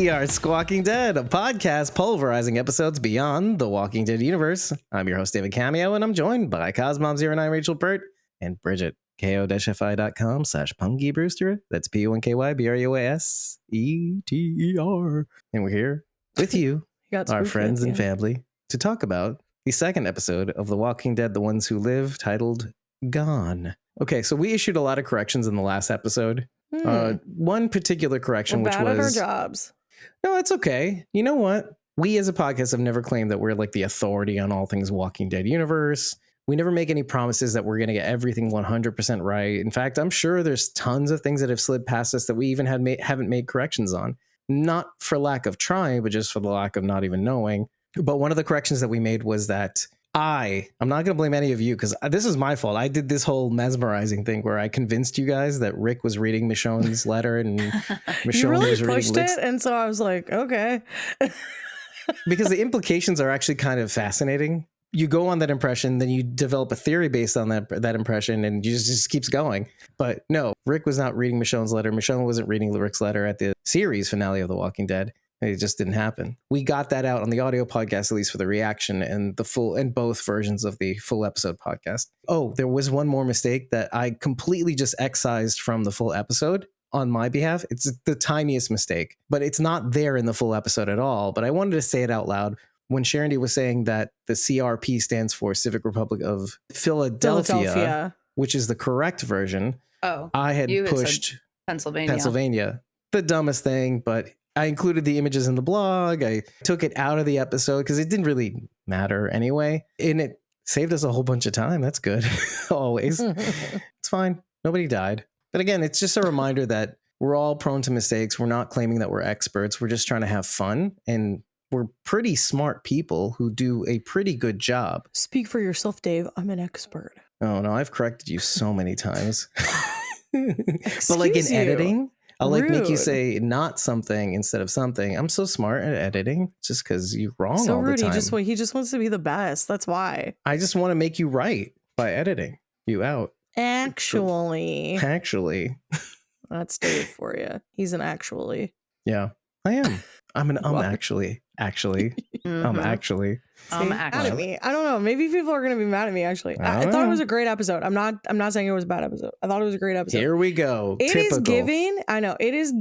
We are Squawking Dead, a podcast pulverizing episodes beyond the Walking Dead universe. I'm your host, David Cameo, and I'm joined by Cosmom09 Rachel Burt and Bridget, ko-fi.com/Punky Brewster. That's PUNKYBRUASETER. And we're here with you, our friends and family, to talk about the second episode of The Walking Dead, The Ones Who Live, titled Gone. Okay, so we issued a lot of corrections in the last episode. One particular correction, which was bad at our jobs. No, it's okay. You know what? We as a podcast have never claimed that we're like the authority on all things Walking Dead universe. We never make any promises that we're going to get everything 100% right. In fact, I'm sure there's tons of things that have slid past us that we even haven't made corrections on. Not for lack of trying, but just for the lack of not even knowing. But one of the corrections that we made was that I'm not going to blame any of you because this is my fault. I did this whole mesmerizing thing where I convinced you guys that Rick was reading Michonne's letter and Michonne was reading pushed it, and so I was like, okay. Because the implications are actually kind of fascinating. You go on that impression, then you develop a theory based on that impression, and you just keeps going. But no, Rick was not reading Michonne's letter. Michonne wasn't reading Rick's letter at the series finale of The Walking Dead. It just didn't happen. We got that out on the audio podcast, at least for the reaction and the full and both versions of the full episode podcast. Oh, there was one more mistake that I completely just excised from the full episode on my behalf. It's the tiniest mistake, but it's not there in the full episode at all. But I wanted to say it out loud. When Sharon D was saying that the CRP stands for Civic Republic of Philadelphia, which is the correct version. Oh, I had pushed Pennsylvania. The dumbest thing, but I included the images in the blog. I took it out of the episode because it didn't really matter anyway. And it saved us a whole bunch of time. That's good. Always. It's fine. Nobody died. But again, it's just a reminder that we're all prone to mistakes. We're not claiming that we're experts. We're just trying to have fun. And we're pretty smart people who do a pretty good job. Speak for yourself, Dave. I'm an expert. Oh, no, I've corrected you so many times. But like in editing, I'll like make you say not something instead of something. I'm so smart at editing just because you're wrong all the time. He just wants to be the best. That's why. I just want to make you right by editing you out. Actually. That's Dave for you. He's an actually. Yeah, I am. I'm an actually. Actually. Actually. Mad at me. I don't know. Maybe people are going to be mad at me, actually. I thought it was a great episode. I'm not saying it was a bad episode. I thought it was a great episode. Here we go. It is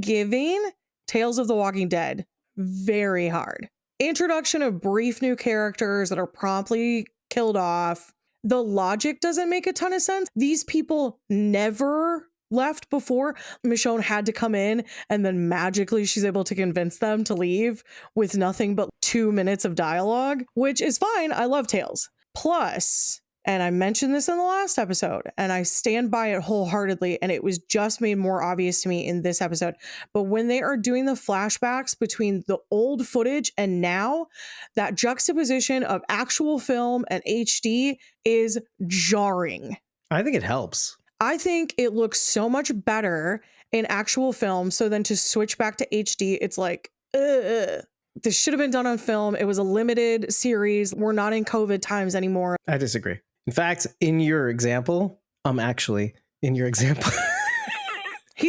giving Tales of the Walking Dead very hard. Introduction of brief new characters that are promptly killed off. The logic doesn't make a ton of sense. These people never left before. Michonne had to come in and then magically she's able to convince them to leave with nothing but 2 minutes of dialogue, which is fine. I love Tales. Plus, and I mentioned this in the last episode and I stand by it wholeheartedly, and it was just made more obvious to me in this episode, but when they are doing the flashbacks between the old footage and now, that juxtaposition of actual film and HD is jarring. I think it helps. I think it looks so much better in actual film. So then to switch back to HD, it's like, this should have been done on film. It was a limited series. We're not in COVID times anymore. I disagree. In fact, in your example, He's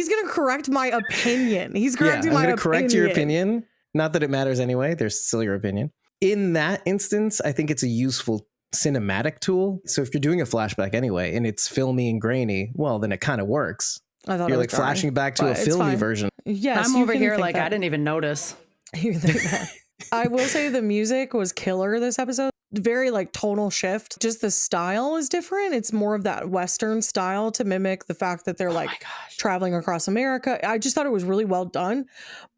going to correct my opinion. He's correcting my opinion. I'm going to correct your opinion. Not that it matters anyway. There's still your opinion. In that instance, I think it's a useful cinematic tool. So if you're doing a flashback anyway and it's filmy and grainy, well, then it kind of works. I thought you're like flashing back to a filmy version. Yes, I'm over here like that. I didn't even notice. You think that? I will say the music was killer this episode. Very like tonal shift. Just the style is different. It's more of that Western style to mimic the fact that they're traveling across America. I just thought it was really well done.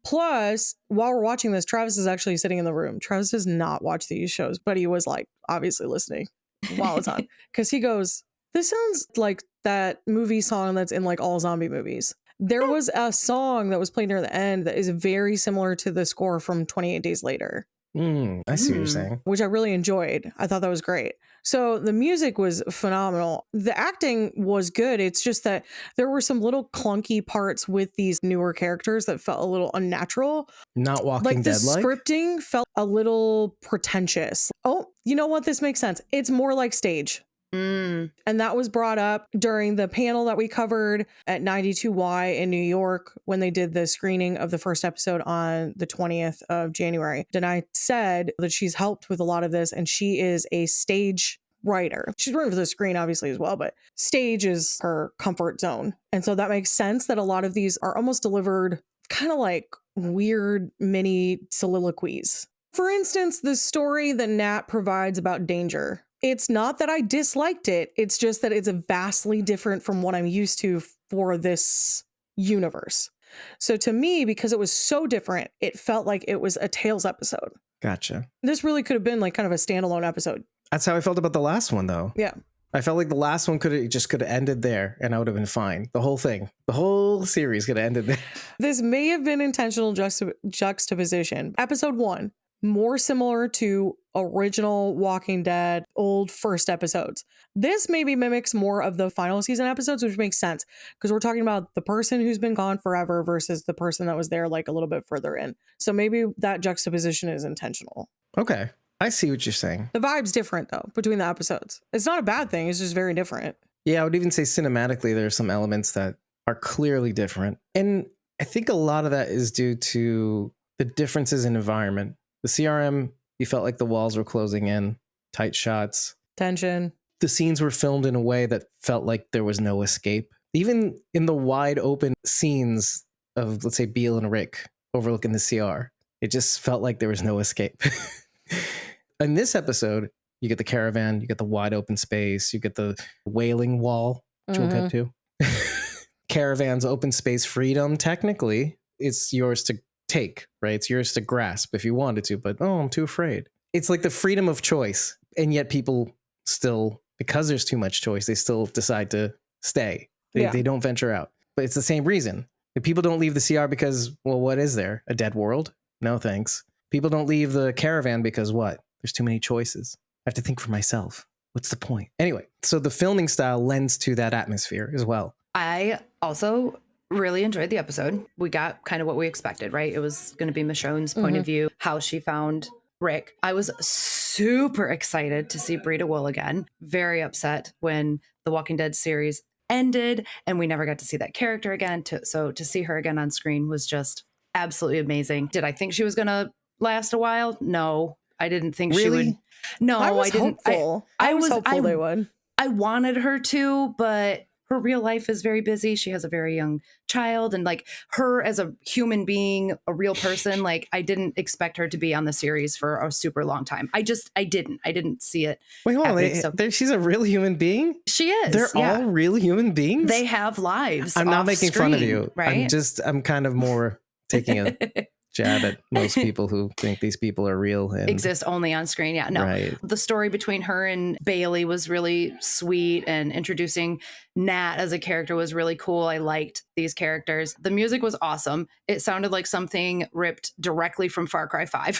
Plus, while we're watching this, Travis is actually sitting in the room. Travis does not watch these shows, but he was like obviously listening while it's on because he goes, "This sounds like that movie song that's in like all zombie movies." There was a song that was played near the end that is very similar to the score from 28 Days Later. I see what you're saying. Which I really enjoyed. I thought that was great. So the music was phenomenal. The acting was good. It's just that there were some little clunky parts with these newer characters that felt a little unnatural. Not Walking Dead like? The scripting felt a little pretentious. Oh, you know what? This makes sense. It's more like stage. And that was brought up during the panel that we covered at 92Y in New York when they did the screening of the first episode on the 20th of January. Denai said that she's helped with a lot of this, and she is a stage writer. She's written for the screen, obviously, as well, but stage is her comfort zone. And so that makes sense that a lot of these are almost delivered kind of like weird mini soliloquies. For instance, the story that Nat provides about danger. It's not that I disliked it. It's just that it's vastly different from what I'm used to for this universe. So to me, because it was so different, it felt like it was a Tales episode. Gotcha. This really could have been like kind of a standalone episode. That's how I felt about the last one, though. Yeah. I felt like the last one could have ended there, and I would have been fine. The whole thing, the whole series could have ended there. This may have been intentional juxtaposition. Episode 1, more similar to original Walking Dead old first episodes. This maybe mimics more of the final season episodes, which makes sense because we're talking about the person who's been gone forever versus the person that was there like a little bit further in. So maybe that juxtaposition is intentional. Okay. I see what you're saying. The vibe's different though between the episodes. It's not a bad thing. It's just very different. Yeah, I would even say cinematically, there are some elements that are clearly different. And I think a lot of that is due to the differences in environment. The CRM, you felt like the walls were closing in, tight shots. Tension. The scenes were filmed in a way that felt like there was no escape. Even in the wide open scenes of, let's say, Beale and Rick overlooking the CR, it just felt like there was no escape. In this episode, you get the caravan, you get the wide open space, you get the wailing wall, which we'll get to. Caravan's open space freedom, technically, it's yours to take, right? It's yours to grasp if you wanted to, but I'm too afraid. It's like the freedom of choice. And yet people still, because there's too much choice, they still decide to stay. They don't venture out. But it's the same reason. If people don't leave the CR because, well, what is there? A dead world? No, thanks. People don't leave the caravan because what? There's too many choices. I have to think for myself. What's the point? Anyway, so the filming style lends to that atmosphere as well. I also really enjoyed the episode. We got kind of what we expected, right? It was going to be Michonne's point of view, how she found Rick. I was super excited to see Brita Wool again. Very upset when the Walking Dead series ended and we never got to see that character again. So to see her again on screen was just absolutely amazing. Did I think she was going to last a while? No. I didn't think she would. No, I didn't. Hopeful. I was hopeful they would. I wanted her to, but her real life is very busy. She has a very young child, and like her as a human being, a real person, like I didn't expect her to be on the series for a super long time. I didn't see it. Wait, hold on. She's a real human being? She is. They're all real human beings? They have lives. I'm not making fun of you. Right? I'm kind of more taking a jab at most people who think these people are real and exist only on screen. Yeah, no. Right. The story between her and Bailey was really sweet, and introducing Nat as a character was really cool. I liked these characters. The music was awesome. It sounded like something ripped directly from Far Cry 5.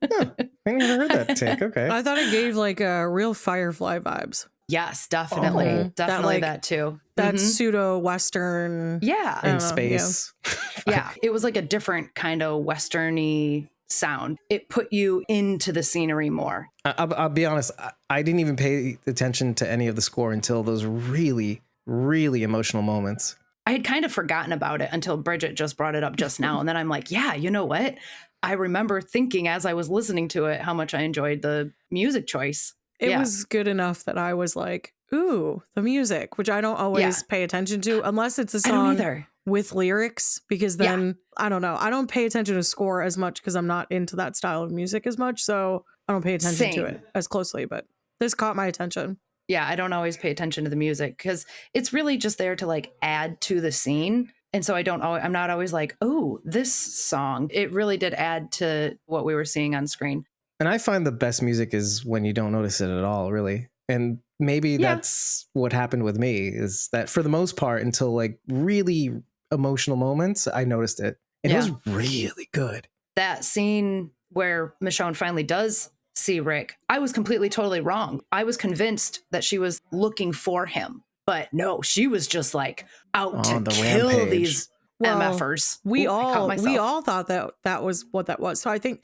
Huh, I never heard that take. Okay. I thought it gave like a real Firefly vibes. Yes, definitely. Definitely that too. That pseudo-Western. Yeah. In space. Yeah. It was like a different kind of Western-y sound. It put you into the scenery more. I'll be honest. I didn't even pay attention to any of the score until those really, really emotional moments. I had kind of forgotten about it until Bridget just brought it up just now. And then I'm like, yeah, you know what? I remember thinking as I was listening to it, how much I enjoyed the music choice. It was good enough that I was like, ooh, the music, which I don't always pay attention to unless it's a song with lyrics, because then I don't know. I don't pay attention to score as much because I'm not into that style of music as much. So I don't pay attention to it as closely, but this caught my attention. Yeah, I don't always pay attention to the music because it's really just there to like add to the scene. And so I'm not always like, oh, this song. It really did add to what we were seeing on screen. And I find the best music is when you don't notice it at all, really. And maybe that's what happened with me, is that for the most part, until like really emotional moments, I noticed it. And it was really good. That scene where Michonne finally does see Rick, I was completely, totally wrong. I was convinced that she was looking for him. But no, she was just like out to kill these MFers. We all thought that was what that was. So I think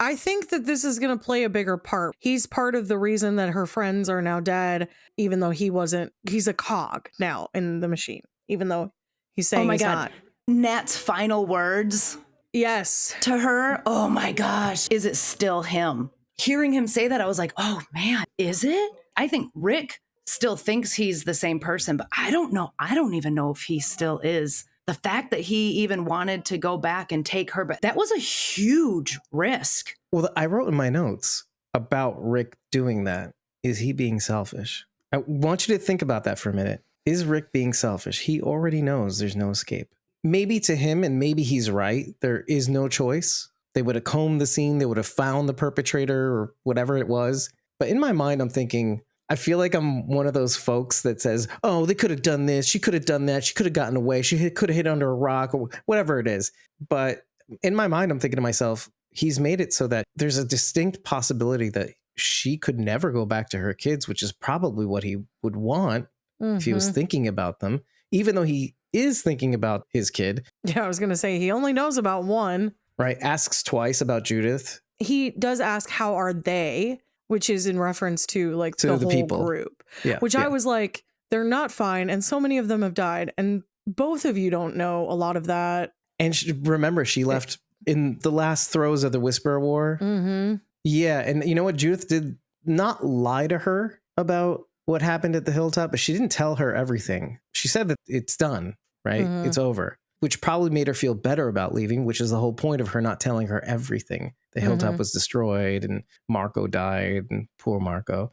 I think that this is going to play a bigger part. He's part of the reason that her friends are now dead, even though he wasn't. He's a cog now in the machine, even though he's saying Oh my he's God. not. Nat's final words Yes. to her. Oh my gosh. Is it still him? Hearing him say that, I was like, oh man, is it? I think Rick still thinks he's the same person, but I don't know. I don't even know if he still is. The fact that he even wanted to go back and take her back, that was a huge risk. Well, I wrote in my notes about Rick doing that. Is he being selfish? I want you to think about that for a minute. Is Rick being selfish? He already knows there's no escape. Maybe to him, and maybe he's right, there is no choice. They would have combed the scene. They would have found the perpetrator or whatever it was. But in my mind, I'm thinking, I feel like I'm one of those folks that says, oh, they could have done this. She could have done that. She could have gotten away. She could have hid under a rock or whatever it is. But in my mind, I'm thinking to myself, he's made it so that there's a distinct possibility that she could never go back to her kids, which is probably what he would want if he was thinking about them, even though he is thinking about his kid. Yeah, I was going to say he only knows about one. Right. Asks twice about Judith. He does ask, how are they? Which is in reference to like the whole people. group. Yeah. Which I was like, they're not fine. And so many of them have died. And both of you don't know a lot of that. And remember, she left in the last throes of the Whisperer War. Mm-hmm. Yeah. And you know what? Judith did not lie to her about what happened at the hilltop, but she didn't tell her everything. She said that it's done, right? Mhm. It's over, which probably made her feel better about leaving, which is the whole point of her not telling her everything. The hilltop was destroyed and Marco died, and poor Marco.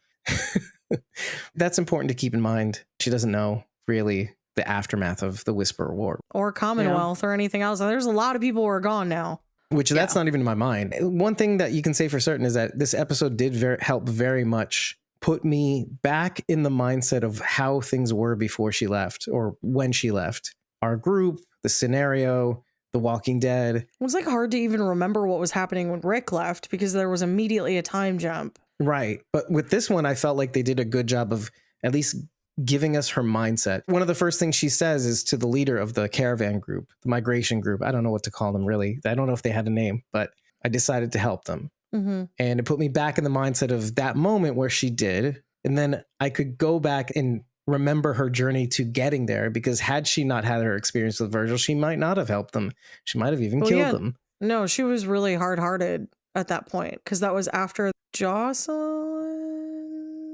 That's important to keep in mind. She doesn't know really the aftermath of the Whisperer War. Or Commonwealth or anything else. There's a lot of people who are gone now. Which that's not even in my mind. One thing that you can say for certain is that this episode did help very much put me back in the mindset of how things were before she left or when she left. Our group, the scenario, The Walking Dead. It was like hard to even remember what was happening when Rick left because there was immediately a time jump. Right. But with this one, I felt like they did a good job of at least giving us her mindset. One of the first things she says is to the leader of the caravan group, the migration group. I don't know what to call them, really. I don't know if they had a name, but I decided to help them. Mm-hmm. And it put me back in the mindset of that moment where she did. And then I could go back and remember her journey to getting there, because had she not had her experience with Virgil, she might not have helped them. She might have even killed them. No, she was really hard-hearted at that point because that was after Jocelyn.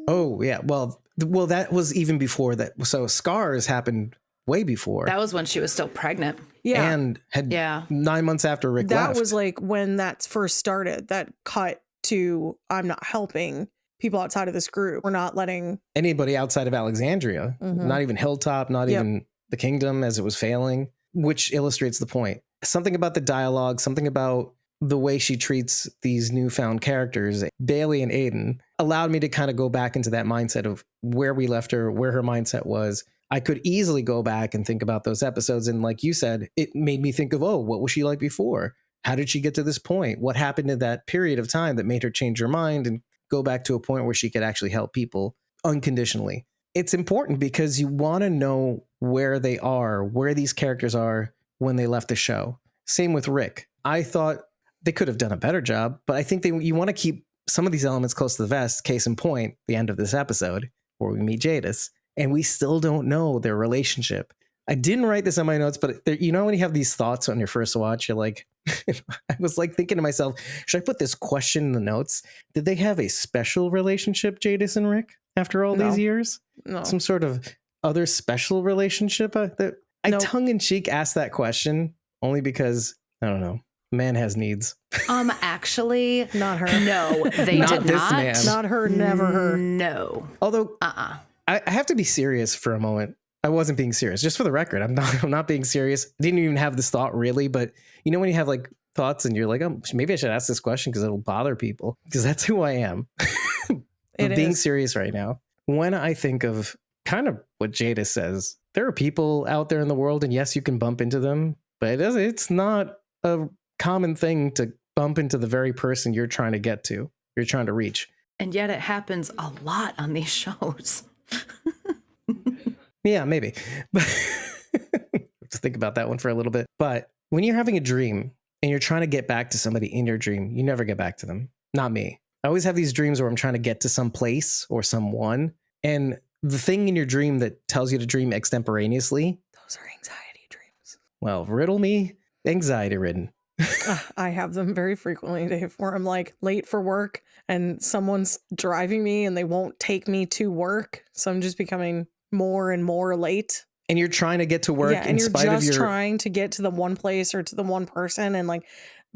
Oh, yeah. Well, that was even before that. So Scars happened way before. That was when she was still pregnant. Yeah. And had 9 months after Rick left. That was like when that first started, that cut to I'm not helping people outside of this group. We're not letting anybody outside of Alexandria, not even Hilltop, not even the kingdom as it was failing, which illustrates the point. Something about the dialogue, something about the way she treats these newfound characters, Bailey and Aiden, allowed me to kind of go back into that mindset of where we left her, where her mindset was. I could easily go back and think about those episodes. And like you said, it made me think of, oh, what was she like before? How did she get to this point? What happened in that period of time that made her change her mind and go back to a point where she could actually help people unconditionally? It's important because you want to know where they are, where these characters are when they left the show. Same with Rick. I thought they could have done a better job, but I think you want to keep some of these elements close to the vest. Case in point, the end of this episode where we meet Jadis, and we still don't know their relationship. I didn't write this on my notes, but you know when you have these thoughts on your first watch, you're like, I was like thinking to myself, should I put this question in the notes? Did they have a special relationship, Jadis and Rick, after all these years? No. Some sort of other special relationship? I tongue-in-cheek asked that question only because, I don't know, man has needs. Actually, not her. No, they Not did this not. man. Not her, never her. No. Although, I have to be serious for a moment. I wasn't being serious, just for the record. I'm not being serious. I didn't even have this thought really, but you know when you have like thoughts and you're like, oh, maybe I should ask this question because it'll bother people, because that's who I am. I'm being serious right now. When I think of kind of what Jada says, there are people out there in the world, and yes, you can bump into them, but it's not a common thing to bump into the very person you're trying to get to, you're trying to reach. And yet it happens a lot on these shows. Yeah, maybe. But to think about that one for a little bit. But when you're having a dream and you're trying to get back to somebody in your dream, you never get back to them. Not me. I always have these dreams where I'm trying to get to some place or someone. And the thing in your dream that tells you to dream extemporaneously. Those are anxiety dreams. Well, riddle me, anxiety ridden. I have them very frequently, Dave, where I'm like late for work and someone's driving me and they won't take me to work. So I'm just becoming more and more late. And you're trying to get to work Yeah, and in spite of your... trying to get to the one place or to the one person, and like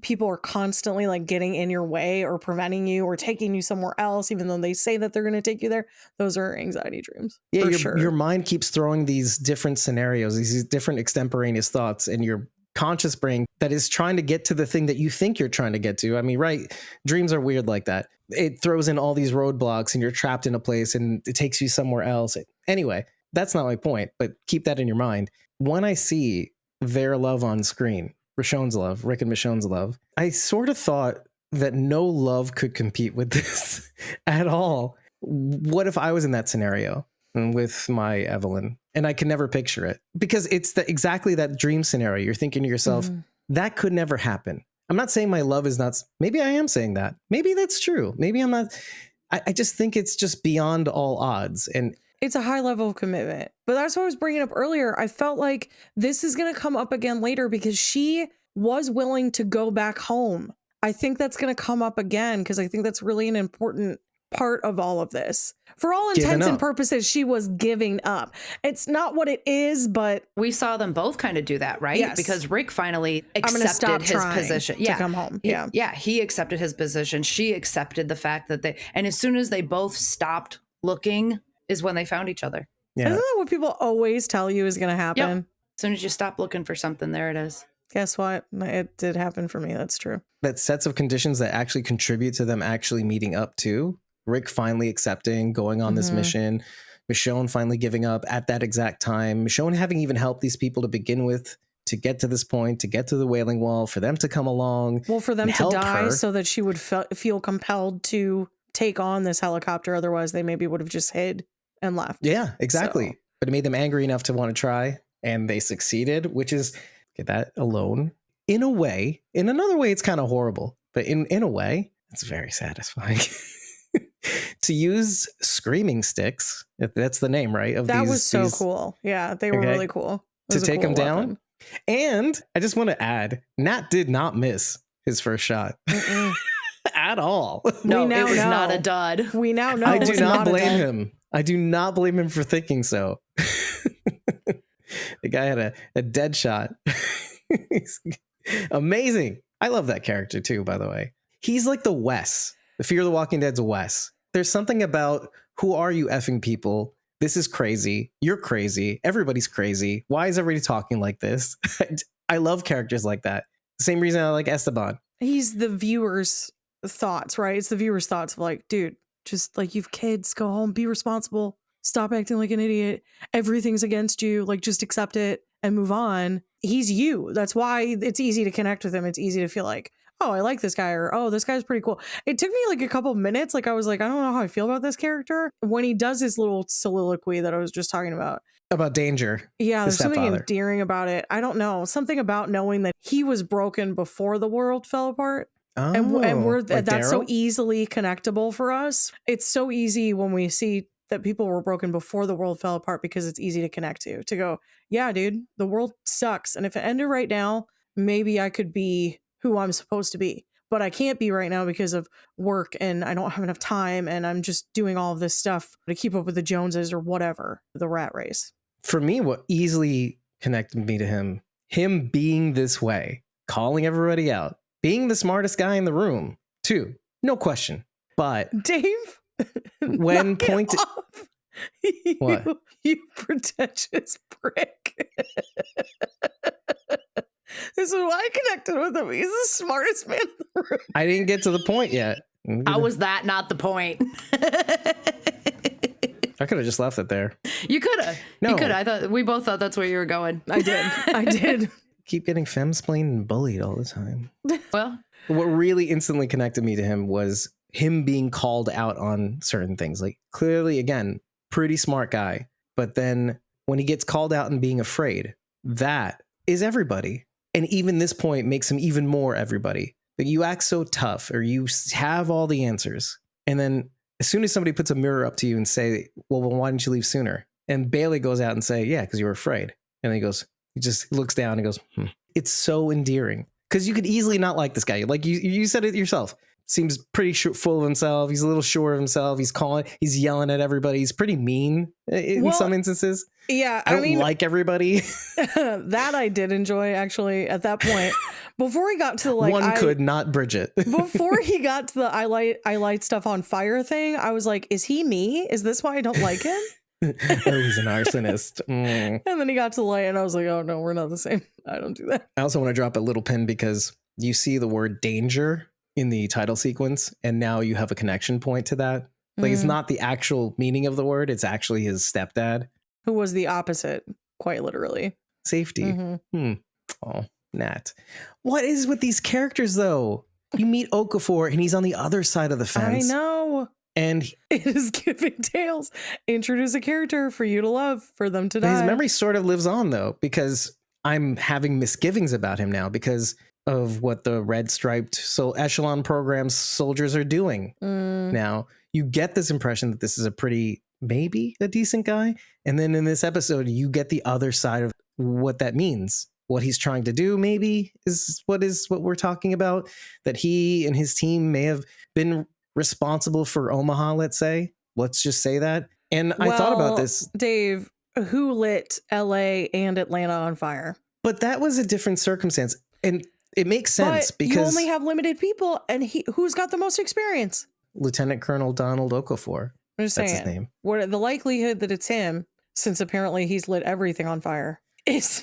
people are constantly like getting in your way or preventing you or taking you somewhere else, even though they say that they're going to take you there. Those are anxiety dreams. Yeah, sure. Your mind keeps throwing these different scenarios, these different extemporaneous thoughts, and your conscious brain that is trying to get to the thing that you think you're trying to get to. I mean, right? Dreams are weird like that. It throws in all these roadblocks and you're trapped in a place and it takes you somewhere else. Anyway, that's not my point, but keep that in your mind. When I see their love on screen, Michonne's love, Rick and Michonne's love, I sort of thought that no love could compete with this at all. What if I was in that scenario with my Evelyn and I could never picture it? Because it's exactly that dream scenario. You're thinking to yourself, that could never happen. I'm not saying my love is not, maybe I am saying that. Maybe that's true. Maybe I'm not. I just think it's just beyond all odds. And it's a high level of commitment. But that's what I was bringing up earlier. I felt like this is going to come up again later because she was willing to go back home. I think that's going to come up again because I think that's really an important part of all of this. For all intents and purposes, she was giving up. It's not what it is, but we saw them both kind of do that, right? Yes. Because Rick finally accepted his position. To come home. He accepted his position. She accepted the fact that and as soon as they both stopped looking is when they found each other. Yeah. Isn't that what people always tell you is going to happen? Yep. As soon as you stop looking for something, there it is. Guess what? It did happen for me. That's true. That sets of conditions that actually contribute to them actually meeting up to Rick finally accepting, going on this mission, Michonne finally giving up at that exact time, Michonne having even helped these people to begin with to get to this point, to get to the Wailing Wall, for them to come along. Well, for them to die so that she would feel compelled to take on this helicopter. Otherwise, they maybe would have just hid and left. Yeah, exactly. So. But it made them angry enough to want to try, and they succeeded, which is, get that alone. In a way, in another way, it's kind of horrible, but in a way, it's very satisfying. To use screaming sticks, that's the name, right? Of that was so cool. Yeah, they were really cool. To take them down. And I just want to add, Nat did not miss his first shot at all. No, it was not a dud. We now know. I do not blame him. I do not blame him for thinking so. The guy had a dead shot. He's amazing. I love that character too, by the way. He's like the Wes. The Fear of the Walking Dead's Wes. There's something about, who are you effing people? This is crazy. You're crazy. Everybody's crazy. Why is everybody talking like this? I love characters like that. Same reason I like Esteban. He's the viewer's thoughts, right? It's the viewer's thoughts of like, dude, just like, you've kids, go home, be responsible. Stop acting like an idiot. Everything's against you. Like, just accept it and move on. He's you. That's why it's easy to connect with him. It's easy to feel like, oh, I like this guy, or oh, this guy's pretty cool. It took me like a couple minutes. Like, I was like, I don't know how I feel about this character. When he does his little soliloquy that I was just talking about Danger. Yeah, there's something endearing about it. I don't know. Something about knowing that he was broken before the world fell apart. Oh, and we're like that's Daryl? So easily connectable for us. It's so easy when we see that people were broken before the world fell apart, because it's easy to connect to go, yeah, dude, the world sucks. And if it ended right now, maybe I could be who I'm supposed to be, but I can't be right now because of work and I don't have enough time. And I'm just doing all of this stuff to keep up with the Joneses or whatever, the rat race. For me, what easily connected me to him being this way, calling everybody out, being the smartest guy in the room too, no question. But Dave, when pointed, what? You pretentious prick. This is why I connected with him. He's the smartest man in the room. I didn't get to the point yet. How was that not the point? I could have just left it there. You could have. No. You could have. We both thought that's where you were going. I did. Keep getting femsplained and bullied all the time. Well, what really instantly connected me to him was him being called out on certain things. Like, clearly, again, pretty smart guy. But then when he gets called out and being afraid, that is everybody. And even this point makes him even more everybody. Like, you act so tough, or you have all the answers. And then as soon as somebody puts a mirror up to you and say, well, why didn't you leave sooner? And Bailey goes out and say, yeah, because you were afraid. And he just looks down and goes, It's so endearing. Because you could easily not like this guy. Like you said it yourself. Seems pretty full of himself. He's a little sure of himself. He's yelling at everybody. He's pretty mean in some instances. Yeah, I mean, like everybody. That I did enjoy, actually, at that point. Before he got to the could not Bridget. Before he got to the I light stuff on fire thing, I was like, is he me? Is this why I don't like him? Oh, he's an arsonist. And then he got to the light and I was like, oh no, we're not the same. I don't do that. I also want to drop a little pin because you see the word danger in the title sequence, and now you have a connection point to that. Like, it's not the actual meaning of the word. It's actually his stepdad. Who was the opposite, quite literally. Safety. Oh, Nat. What is with these characters, though? You meet Okafor, and he's on the other side of the fence. I know. And it is giving tales. Introduce a character for you to love, for them to die. His memory sort of lives on, though, because I'm having misgivings about him now because of what the red striped echelon programs soldiers are doing. Now, you get this impression that this is maybe a decent guy. And then in this episode, you get the other side of what that means. What he's trying to do, maybe, is what we're talking about. That he and his team may have been responsible for Omaha, let's say. Let's just say that. And I thought about this. Dave, who lit LA and Atlanta on fire? But that was a different circumstance. And it makes sense because you only have limited people, and who's got the most experience? Lieutenant Colonel Donald Okafor. I'm just That's saying, his name. What the likelihood that it's him, since apparently he's lit everything on fire, is.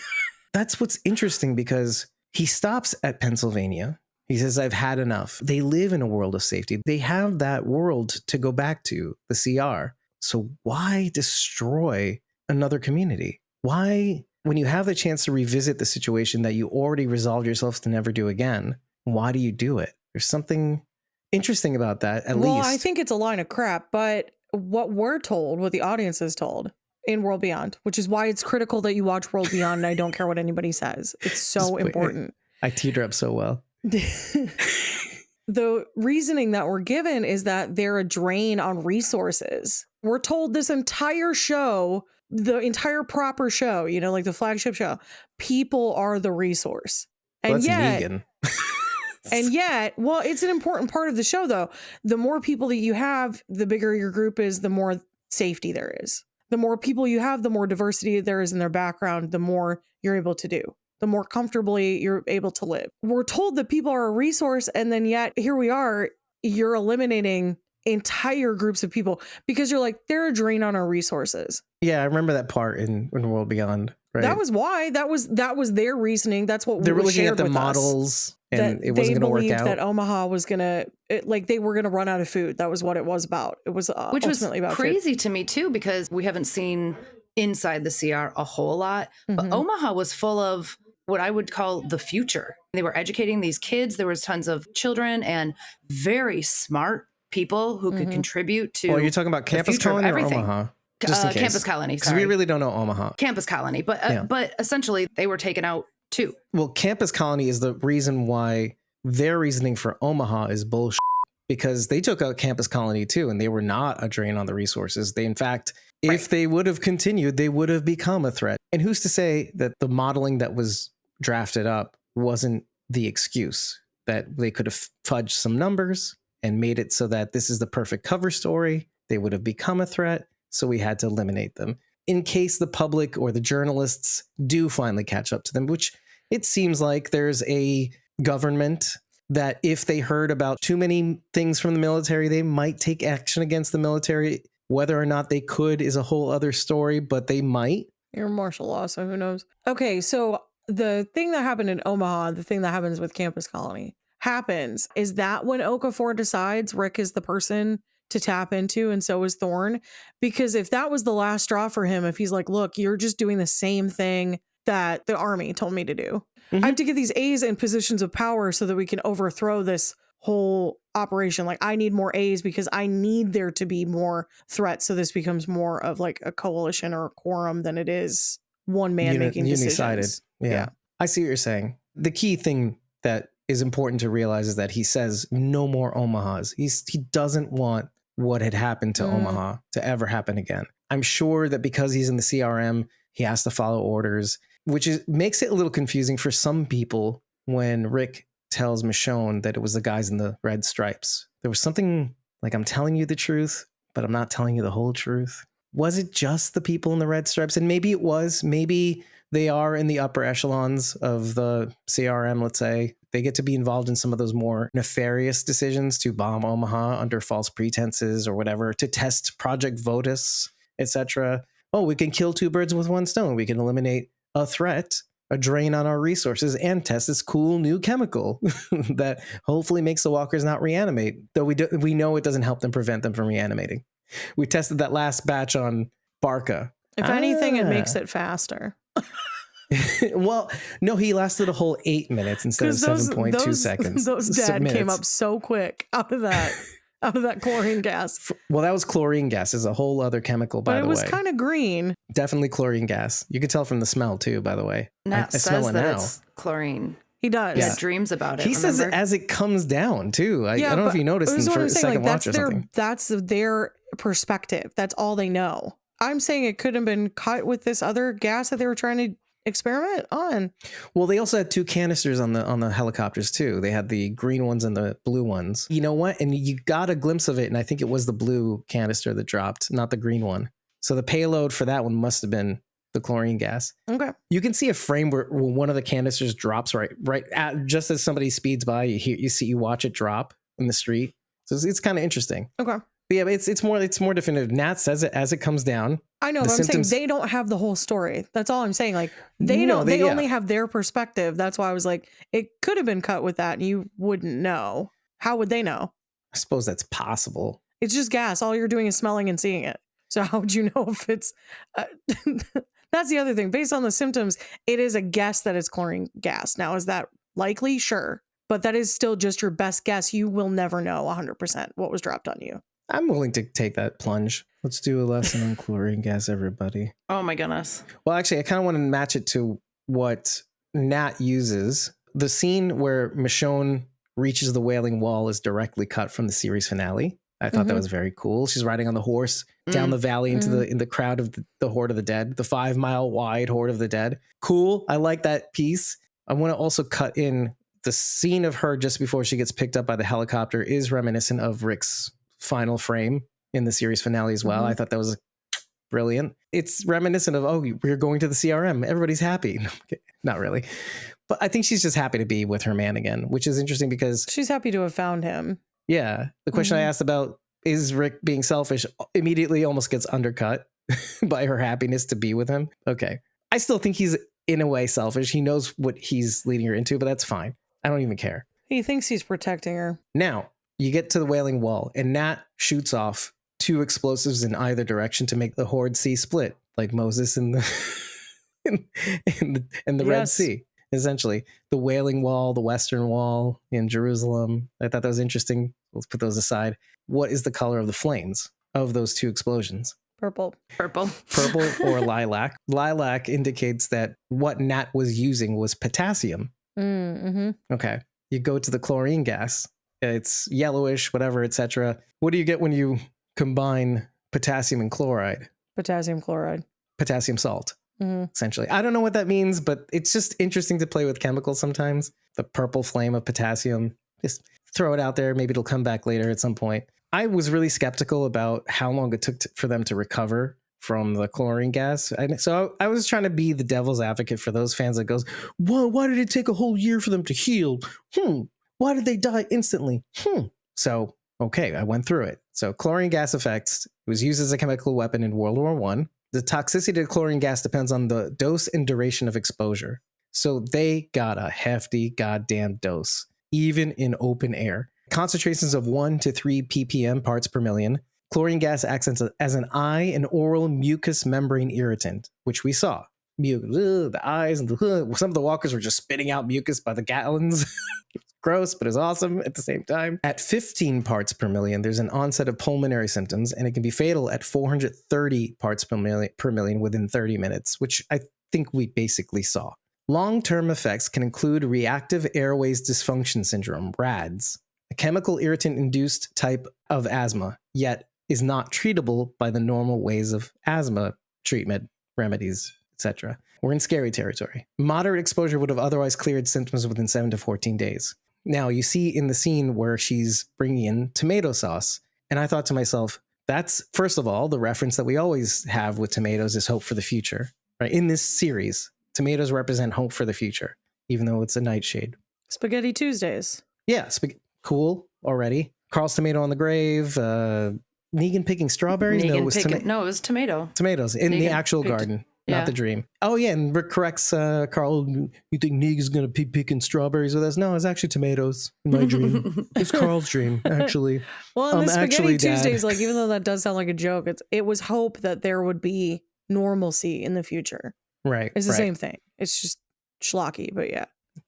That's what's interesting, because he stops at Pennsylvania. He says, I've had enough. They live in a world of safety. They have that world to go back to, the CR. So why destroy another community? Why, when you have the chance to revisit the situation that you already resolved yourselves to never do again, why do you do it? There's something interesting about that, at least. Well, I think it's a line of crap, but what we're told, what the audience is told in World Beyond, which is why it's critical that you watch World Beyond, and I don't care what anybody says. It's so important. I teeter up so well. The reasoning that we're given is that they're a drain on resources. We're told this entire show, the entire proper show, like the flagship show, people are the resource. And well, yet, Negan. And yet, well, it's an important part of the show, though. The more people that you have, the bigger your group is, the more safety there is. The more people you have, the more diversity there is in their background, the more you're able to do, the more comfortably you're able to live. We're told that people are a resource, and then yet here we are, you're eliminating entire groups of people because you're like, they're a drain on our resources. Yeah, I remember that part in World Beyond. Right? That was why. That was their reasoning. That's what they were was looking shared at the with models, us, and it wasn't going to work out. That Omaha was gonna, they were gonna run out of food. That was what it was about. It was which was about crazy food. To me too, because we haven't seen inside the CR a whole lot. But Omaha was full of what I would call the future. They were educating these kids. There was tons of children and very smart people who could contribute to. Oh, you're talking about Campus Colony or Omaha? Just in case. Campus Colony, because we really don't know Omaha. Campus Colony, but essentially they were taken out too. Well, Campus Colony is the reason why their reasoning for Omaha is bullshit, because they took out Campus Colony too, and they were not a drain on the resources. They, in fact, if they would have continued, they would have become a threat. And who's to say that the modeling that was drafted up wasn't the excuse, that they could have fudged some numbers and made it so that this is the perfect cover story. They would have become a threat. So we had to eliminate them in case the public or the journalists do finally catch up to them, which it seems like there's a government that if they heard about too many things from the military, they might take action against the military. Whether or not they could is a whole other story, but they might. You're martial law, so who knows? Okay, so the thing that happened in Omaha, the thing that happens with Campus Colony happens. Is that when Okafor decides Rick is the person to tap into, and so is Thorne? Because if that was the last straw for him, if he's like, look, you're just doing the same thing that the army told me to do. I have to get these A's in positions of power so that we can overthrow this whole operation. Like, I need more A's because I need there to be more threats. So this becomes more of like a coalition or a quorum than it is one man making decisions. Yeah. I see what you're saying. the key thing that is important to realize is that he says no more Omahas. He doesn't want what had happened to Omaha to ever happen again. I'm sure that because he's in the CRM, he has to follow orders, which makes it a little confusing for some people when Rick tells Michonne that it was the guys in the red stripes. There was something like, I'm telling you the truth, but I'm not telling you the whole truth. Was it just the people in the red stripes? And maybe it was. Maybe they are in the upper echelons of the CRM, let's say. They get to be involved in some of those more nefarious decisions to bomb Omaha under false pretenses or whatever, to test Project Votus, etc. Oh, we can kill two birds with one stone. We can eliminate a threat, a drain on our resources, and test this cool new chemical that hopefully makes the walkers not reanimate. Though we know it doesn't help them prevent them from reanimating. We tested that last batch on Barca. If anything, it makes it faster. Well, no, he lasted a whole 8 minutes instead of 7.2 seconds. Those dead came up so quick out of that chlorine gas. Well, that was chlorine gas. Is a whole other chemical, by the way. But it was kind of green. Definitely chlorine gas. You could tell from the smell too, by the way. Nat says that it's chlorine. He does. He had dreams about it. He says it as it comes down too. I don't know if you noticed in for a second watch or something. That's their perspective. That's all they know. I'm saying it could have been cut with this other gas that they were trying to experiment on. Well, they also had two canisters on the helicopters too. They had the green ones and the blue ones. You know what? And you got a glimpse of it, and I think it was the blue canister that dropped, not the green one. So the payload for that one must have been the chlorine gas. Okay. You can see a frame where one of the canisters drops right at, just as somebody speeds by. You watch it drop in the street. So it's kind of interesting. Okay. But yeah, it's more definitive. Nat says it as it comes down. I know, but I'm saying they don't have the whole story. That's all I'm saying. Like they only have their perspective. That's why I was like, it could have been cut with that, and you wouldn't know. How would they know? I suppose that's possible. It's just gas. All you're doing is smelling and seeing it. So how would you know if it's? That's the other thing. Based on the symptoms, it is a guess that it's chlorine gas. Now, is that likely? Sure, but that is still just your best guess. You will never know 100% what was dropped on you. I'm willing to take that plunge. Let's do a lesson on chlorine gas, everybody. Oh my goodness. Well, actually, I kind of want to match it to what Nat uses. The scene where Michonne reaches the Wailing Wall is directly cut from the series finale. I thought that was very cool. She's riding on the horse down the valley into in the crowd of the Horde of the Dead, the 5 mile wide Horde of the Dead. Cool. I like that piece. I want to also cut in the scene of her just before she gets picked up by the helicopter is reminiscent of Rick's final frame in the series finale as well. I thought that was brilliant. It's reminiscent of, oh, we're going to the CRM. Everybody's happy. Not really. But I think she's just happy to be with her man again, which is interesting because she's happy to have found him. Yeah. The question I asked about, is Rick being selfish, immediately almost gets undercut by her happiness to be with him. Okay. I still think he's in a way selfish. He knows what he's leading her into, but that's fine. I don't even care. He thinks he's protecting her. Now, you get to the Wailing Wall, and Nat shoots off 2 explosives in either direction to make the Horde Sea split, like Moses in the in the Red Sea. Essentially, the Wailing Wall, the Western Wall in Jerusalem. I thought that was interesting. Let's put those aside. What is the color of the flames of those 2 explosions? Purple. Purple or lilac. Lilac indicates that what Nat was using was potassium. Okay. You go to the chlorine gas. It's yellowish, whatever, etc. What do you get when you combine potassium and chloride? Potassium chloride. Potassium salt, essentially. I don't know what that means, but it's just interesting to play with chemicals sometimes. The purple flame of potassium. Just throw it out there. Maybe it'll come back later at some point. I was really skeptical about how long it took for them to recover from the chlorine gas. And so I was trying to be the devil's advocate for those fans that goes, whoa, why did it take a whole year for them to heal? Why did they die instantly? So, okay, I went through it. So chlorine gas effects, it was used as a chemical weapon in World War I. The toxicity of chlorine gas depends on the dose and duration of exposure. So they got a hefty goddamn dose, even in open air. Concentrations of 1 to 3 ppm parts per million. Chlorine gas acts as an eye and oral mucous membrane irritant, which we saw. The eyes and some of the walkers were just spitting out mucus by the gallons. It's gross, but it's awesome at the same time. At 15 parts per million, there's an onset of pulmonary symptoms, and it can be fatal at 430 parts per million within 30 minutes, which I think we basically saw. Long-term effects can include reactive airways dysfunction syndrome, RADS, a chemical irritant-induced type of asthma, yet is not treatable by the normal ways of asthma treatment, remedies, etc. We're in scary territory. Moderate exposure would have otherwise cleared symptoms within 7 to 14 days. Now, you see in the scene where she's bringing in tomato sauce, and I thought to myself, that's, first of all, the reference that we always have with tomatoes is hope for the future. Right? In this series, tomatoes represent hope for the future, even though it's a nightshade. Spaghetti Tuesdays. Yeah, cool already. Carl's tomato on the grave. Negan picking strawberries? Negan No, it was it was tomato. tomatoes in the Negan actual picked- garden, yeah. not the dream. Oh, yeah, and Rick corrects Carl. You think Negan's going to be picking strawberries with us? No, it's actually tomatoes in my dream. It's Carl's dream, actually. Well, in the Spaghetti actually, Dad. Tuesdays, like, even though that does sound like a joke, it was hope that there would be normalcy in the future. Right. It's the right. same thing. It's just schlocky, but yeah.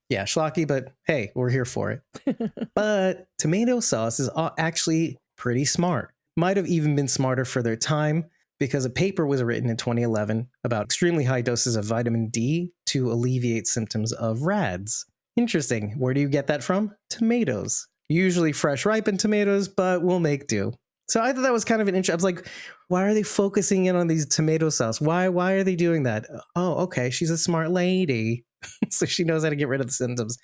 Yeah, schlocky, but hey, we're here for it. But tomato sauce is actually pretty smart. Might have even been smarter for their time because a paper was written in 2011 about extremely high doses of vitamin D to alleviate symptoms of RADS. Interesting. Where do you get that from? Tomatoes. Usually fresh ripened tomatoes, but we'll make do. So I thought that was kind of an interesting. I was like, why are they focusing in on these tomato sauce? Why are they doing that? Oh, okay. She's a smart lady. So she knows how to get rid of the symptoms.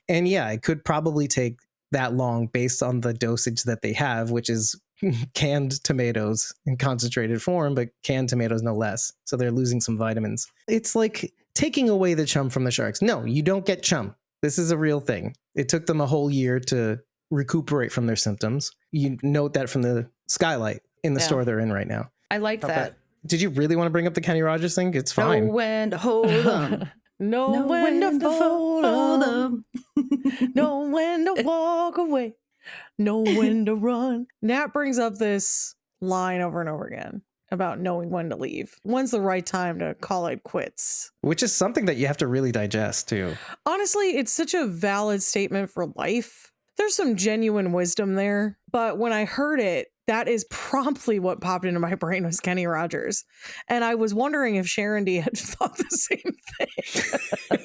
And yeah, it could probably take that long based on the dosage that they have, which is canned tomatoes in concentrated form, but canned tomatoes no less. So they're losing some vitamins. It's like taking away the chum from the sharks. No, you don't get chum. This is a real thing. It took them a whole year to recuperate from their symptoms. You note that from the skylight in the store they're in right now. I like that. Did you really want to bring up the Kenny Rogers thing? It's fine. Know when to hold them. Know when to fold 'em. Know when to walk away. Know when to run. Nat brings up this line over and over again about knowing when to leave. When's the right time to call it quits? Which is something that you have to really digest too. Honestly, it's such a valid statement for life. There's some genuine wisdom there, but when I heard it, that is promptly what popped into my brain was Kenny Rogers. And I was wondering if Sharon D had thought the same thing.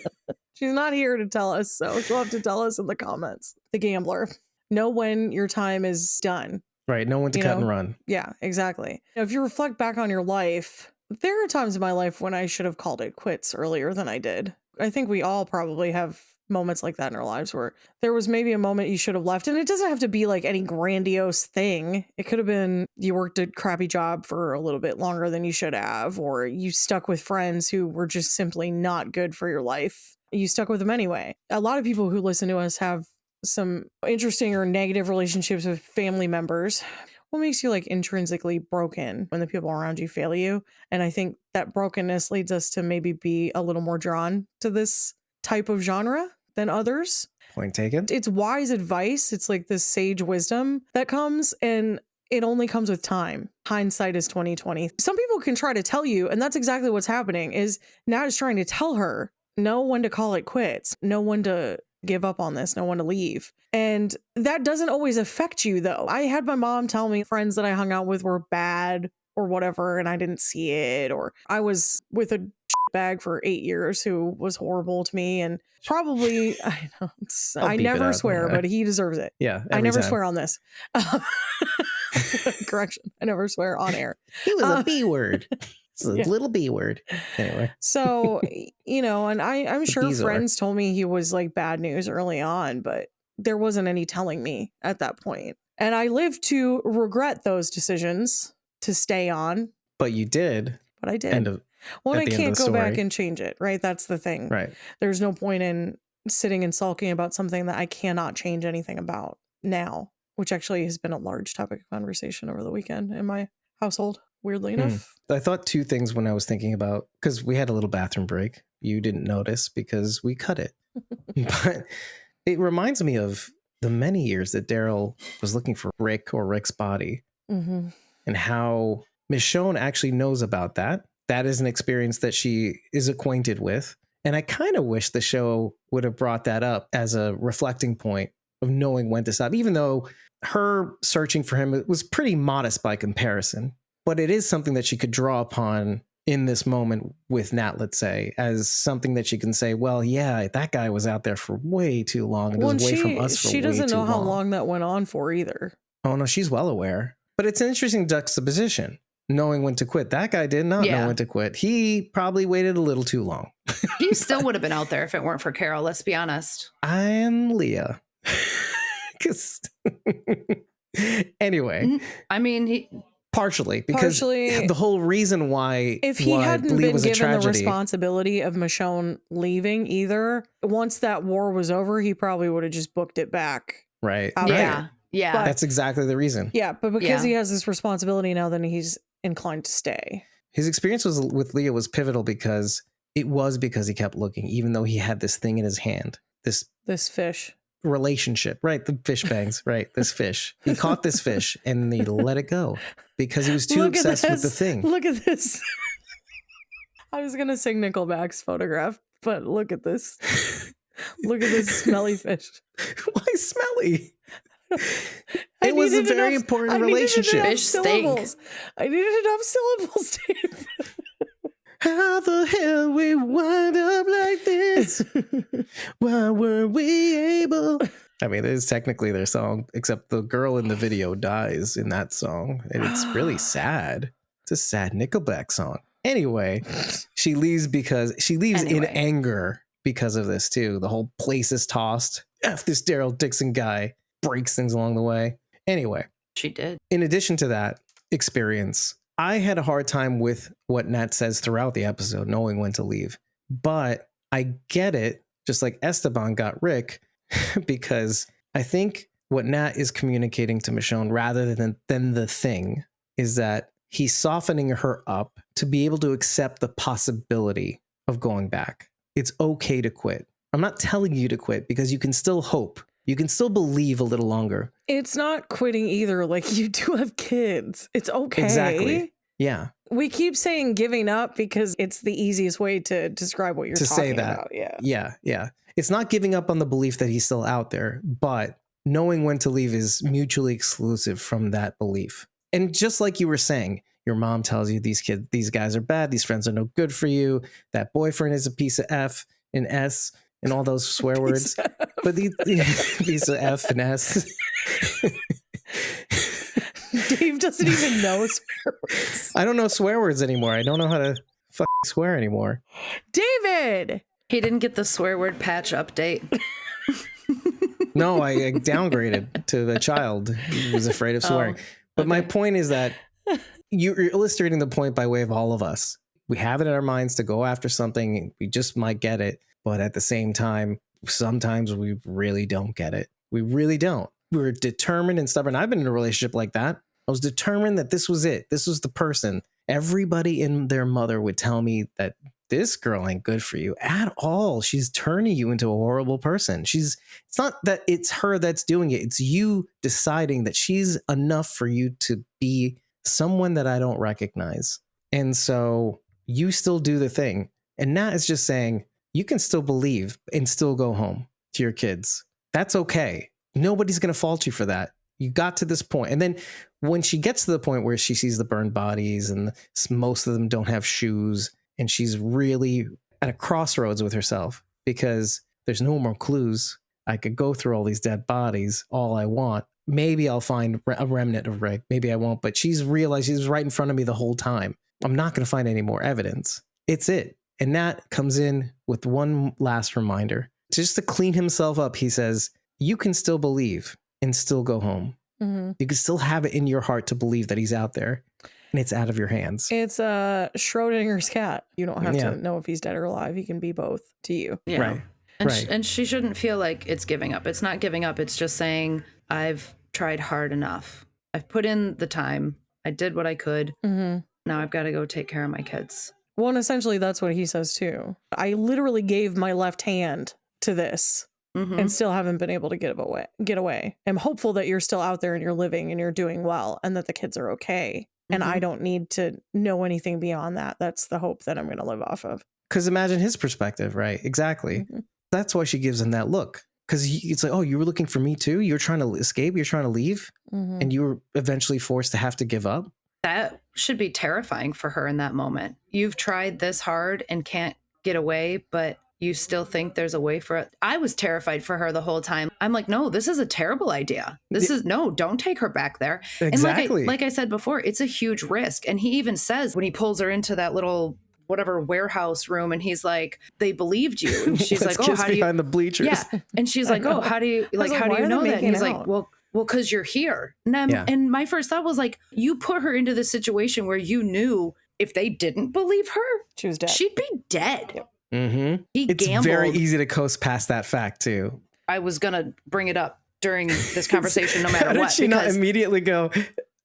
She's not here to tell us, so she'll have to tell us in the comments. The gambler. Know when your time is done. Right. Know when to cut and run. Yeah, exactly. If you reflect back on your life, there are times in my life when I should have called it quits earlier than I did. I think we all probably have moments like that in our lives where there was maybe a moment you should have left. And it doesn't have to be like any grandiose thing. It could have been you worked a crappy job for a little bit longer than you should have, or you stuck with friends who were just simply not good for your life. You stuck with them anyway. A lot of people who listen to us have some interesting or negative relationships with family members. What makes you like intrinsically broken when the people around you fail you? And I think that brokenness leads us to maybe be a little more drawn to this type of genre than others. Point taken. It's wise advice. It's like this sage wisdom that comes, and it only comes with time. Hindsight is 20/20. Some people can try to tell you, and that's exactly what's happening, is Nat is trying to tell her, know when to call it quits, know when to give up on this, know when to leave. And that doesn't always affect you, though. I had my mom tell me friends that I hung out with were bad or whatever, and I didn't see it. Or I was with a bag for 8 years who was horrible to me, and probably I know I beep it never out. swear, Yeah. but he deserves it. Yeah. I never time. swear on this. Correction, I never swear on air. He was a B word. It's a Yeah. little B word. Anyway. So, and I'm sure Bezor. friends told me he was like bad news early on, but there wasn't any telling me at that point. And I lived to regret those decisions to stay on, But you did. but I did. End of Well, at I the end of can't the go back story. and change it, right? That's the thing. right. There's no point in sitting and sulking about something that I cannot change anything about now, which actually has been a large topic of conversation over the weekend in my household, weirdly enough. I thought two things when I was thinking about, because we had a little bathroom break. You didn't notice because we cut it. But it reminds me of the many years that Daryl was looking for Rick or Rick's body, Mm-hmm. and how Michonne actually knows about that. That is an experience that she is acquainted with. And I kind of wish the show would have brought that up as a reflecting point of knowing when to stop, even though her searching for him was pretty modest by comparison. But it is something that she could draw upon in this moment with Nat, let's say, as something that she can say, well, yeah, that guy was out there for way too long and was away from us for way too long. She doesn't know how long that went on for either. Oh, no, she's well aware. But it's an interesting juxtaposition, knowing when to quit. That guy did not know when to quit. He probably waited a little too long. He still would have been out there if it weren't for Carol, let's be honest. I am Leah. Anyway. I mean, partially because the whole reason why if he hadn't been given the responsibility of Michonne leaving either, once that war was over, he probably would have just booked it back. Right. Yeah. But that's exactly the reason. Yeah. But because he has this responsibility now, then he's inclined to stay. His experience with Leah was pivotal because he kept looking, even though he had this thing in his hand, this fish relationship, right? The fish bangs, right? This fish. He caught this fish and he let it go because he was too obsessed with the thing. Look at this. I was going to sing Nickelback's Photograph, but look at this. Look at this smelly fish. Why smelly? It was a very important relationship. Fish stink. I needed enough syllables, Dave. How the hell we wind up like this? Why were we able? I mean, it is technically their song, except the girl in the video dies in that song. And it's really sad. It's a sad Nickelback song. Anyway, she leaves in anger because of this too. The whole place is tossed. F this Daryl Dixon guy. Breaks things along the way. Anyway. She did. In addition to that experience, I had a hard time with what Nat says throughout the episode, knowing when to leave. But I get it, just like Esteban got Rick, because I think what Nat is communicating to Michonne rather than the thing is that he's softening her up to be able to accept the possibility of going back. It's okay to quit. I'm not telling you to quit because you can still hope. You can still believe a little longer. It's not quitting either. Like, you do have kids. It's okay. Exactly. Yeah. We keep saying giving up because it's the easiest way to describe what you're talking about. Yeah. It's not giving up on the belief that he's still out there, but knowing when to leave is mutually exclusive from that belief. And just like you were saying, your mom tells you these guys are bad. These friends are no good for you. That boyfriend is a piece of F and S. And all those swear words, but the piece of F and S. Dave doesn't even know swear words. I don't know swear words anymore. I don't know how to swear anymore. David! He didn't get the swear word patch update. No, I downgraded to the child who was afraid of swearing. But my point is that you're illustrating the point by way of all of us. We have it in our minds to go after something. We just might get it. But at the same time, sometimes we really don't get it. We really don't. We're determined and stubborn. I've been in a relationship like that. I was determined that this was it. This was the person. Everybody and their mother would tell me that this girl ain't good for you at all. She's turning you into a horrible person. It's not that it's her that's doing it. It's you deciding that she's enough for you to be someone that I don't recognize. And so you still do the thing. And Nat is just saying, you can still believe and still go home to your kids. That's okay. Nobody's going to fault you for that. You got to this point. And then when she gets to the point where she sees the burned bodies and most of them don't have shoes, and she's really at a crossroads with herself because there's no more clues. I could go through all these dead bodies all I want. Maybe I'll find a remnant of Rick. Maybe I won't. But she's realized she's right in front of me the whole time. I'm not going to find any more evidence. It's it. And Nat comes in with one last reminder. Just to clean himself up, he says, you can still believe and still go home. Mm-hmm. You can still have it in your heart to believe that he's out there and it's out of your hands. It's Schrodinger's cat. You don't have to know if he's dead or alive. He can be both to you. Yeah. Right. And she shouldn't feel like it's giving up. It's not giving up. It's just saying, I've tried hard enough. I've put in the time. I did what I could. Mm-hmm. Now I've got to go take care of my kids. Well, and essentially that's what he says too. I literally gave my left hand to this and still haven't been able to get away. I'm hopeful that you're still out there and you're living and you're doing well and that the kids are okay. And I don't need to know anything beyond that. That's the hope that I'm going to live off of. Because imagine his perspective, right? Exactly. Mm-hmm. That's why she gives him that look. Because it's like, oh, you were looking for me too? You're trying to escape? You're trying to leave? Mm-hmm. And you were eventually forced to have to give up? That should be terrifying for her in that moment. You've tried this hard and can't get away, but you still think there's a way for it. I was terrified for her the whole time. I'm like, no, this is a terrible idea. Don't take her back there. Exactly. And like I said before, it's a huge risk. And he even says when he pulls her into that little whatever warehouse room and he's like, they believed you. And she's like, oh, how do you behind the bleachers? Yeah. And she's like, oh, how do you how do you know that? And he's like, well, because you're here. And my first thought was like, you put her into this situation where you knew if they didn't believe her, she was dead. She'd be dead. Yep. Mm-hmm. It's gambled. very easy to coast past that fact too. I was going to bring it up during this conversation no matter How what. did she not immediately go,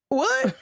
what?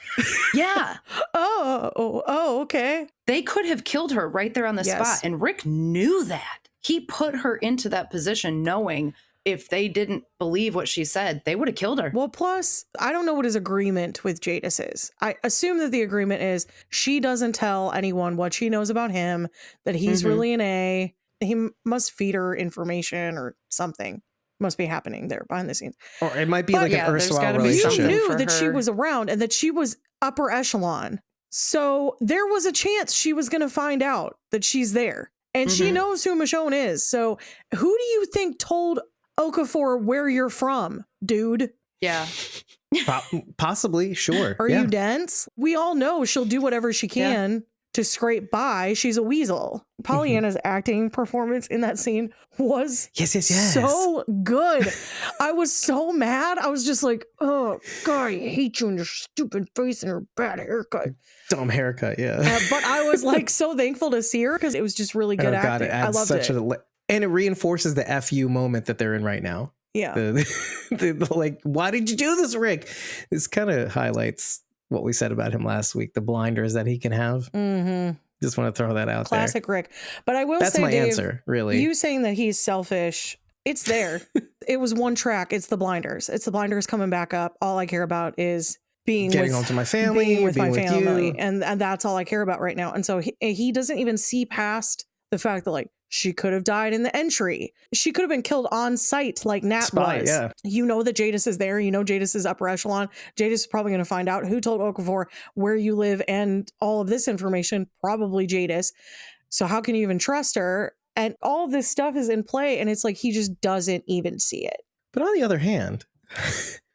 Yeah. Okay. They could have killed her right there on the spot. And Rick knew that. He put her into that position knowing if they didn't believe what she said, they would have killed her. Well, plus, I don't know what his agreement with Jadis is. I assume that the agreement is she doesn't tell anyone what she knows about him, that he's really an A. He must feed her information or something. Must be happening there behind the scenes. Or it might be an erstwhile relationship. You knew that she was around and that she was upper echelon. So there was a chance she was going to find out that she's there. And she knows who Michonne is. So who do you think told Okafor where you're from, dude? Yeah. Possibly, sure. Are you dense? We all know she'll do whatever she can to scrape by. She's a weasel. Pollyanna's acting performance in that scene was so good. I was so mad. I was just like, oh, God, I hate you and your stupid face and your bad haircut. Dumb haircut, but I was like so thankful to see her because it was just really good acting. I loved it. And it reinforces the FU moment that they're in right now. Yeah. Like, why did you do this, Rick? This kind of highlights what we said about him last week, the blinders that he can have. Just want to throw that out Classic there. Rick. But I will That's say, my Dave, answer, really. You saying that he's selfish, it's there. It was one track. It's the blinders. It's the blinders coming back up. All I care about is getting home to my family, being with my with family. you. And that's all I care about right now. And so he doesn't even see past the fact that, like, she could have died in the entry. She could have been killed on site like Nat was. Yeah. You know that Jadis is there. You know Jadis is upper echelon. Jadis is probably going to find out who told Okafor where you live and all of this information, probably Jadis. So how can you even trust her? And all of this stuff is in play, and it's like he just doesn't even see it. But on the other hand,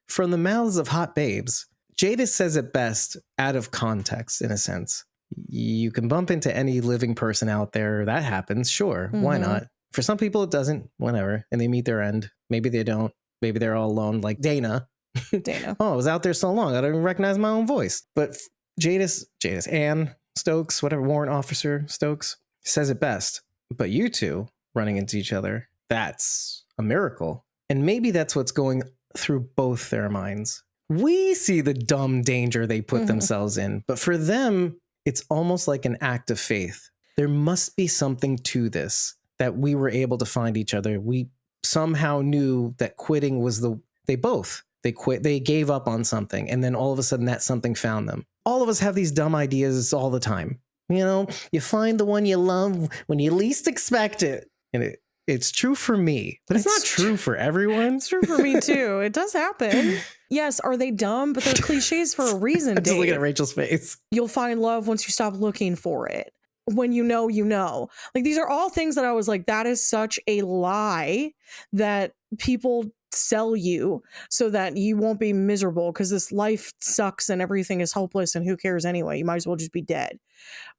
from the mouths of hot babes, Jadis says it best out of context, in a sense. You can bump into any living person out there. That happens. Sure. Why not? For some people, it doesn't. Whatever. And they meet their end. Maybe they don't. Maybe they're all alone, like Dana. Oh, I was out there so long. I don't even recognize my own voice. But Jadis, Ann Stokes, whatever, warrant officer Stokes, says it best. But you two running into each other, that's a miracle. And maybe that's what's going through both their minds. We see the dumb danger they put themselves in. But for them, it's almost like an act of faith. There must be something to this, that we were able to find each other. We somehow knew that quitting was they quit. They gave up on something. And then all of a sudden that something found them. All of us have these dumb ideas all the time. You know, you find the one you love when you least expect it. And it's true for me, but it's not true for everyone. It's true for me too. It does happen. Yes, are they dumb? But they're cliches for a reason, Dave. Just looking at Rachel's face. You'll find love once you stop looking for it. When you know, you know. Like, these are all things that I was like, that is such a lie that people sell you so that you won't be miserable because this life sucks and everything is hopeless and who cares anyway? You might as well just be dead.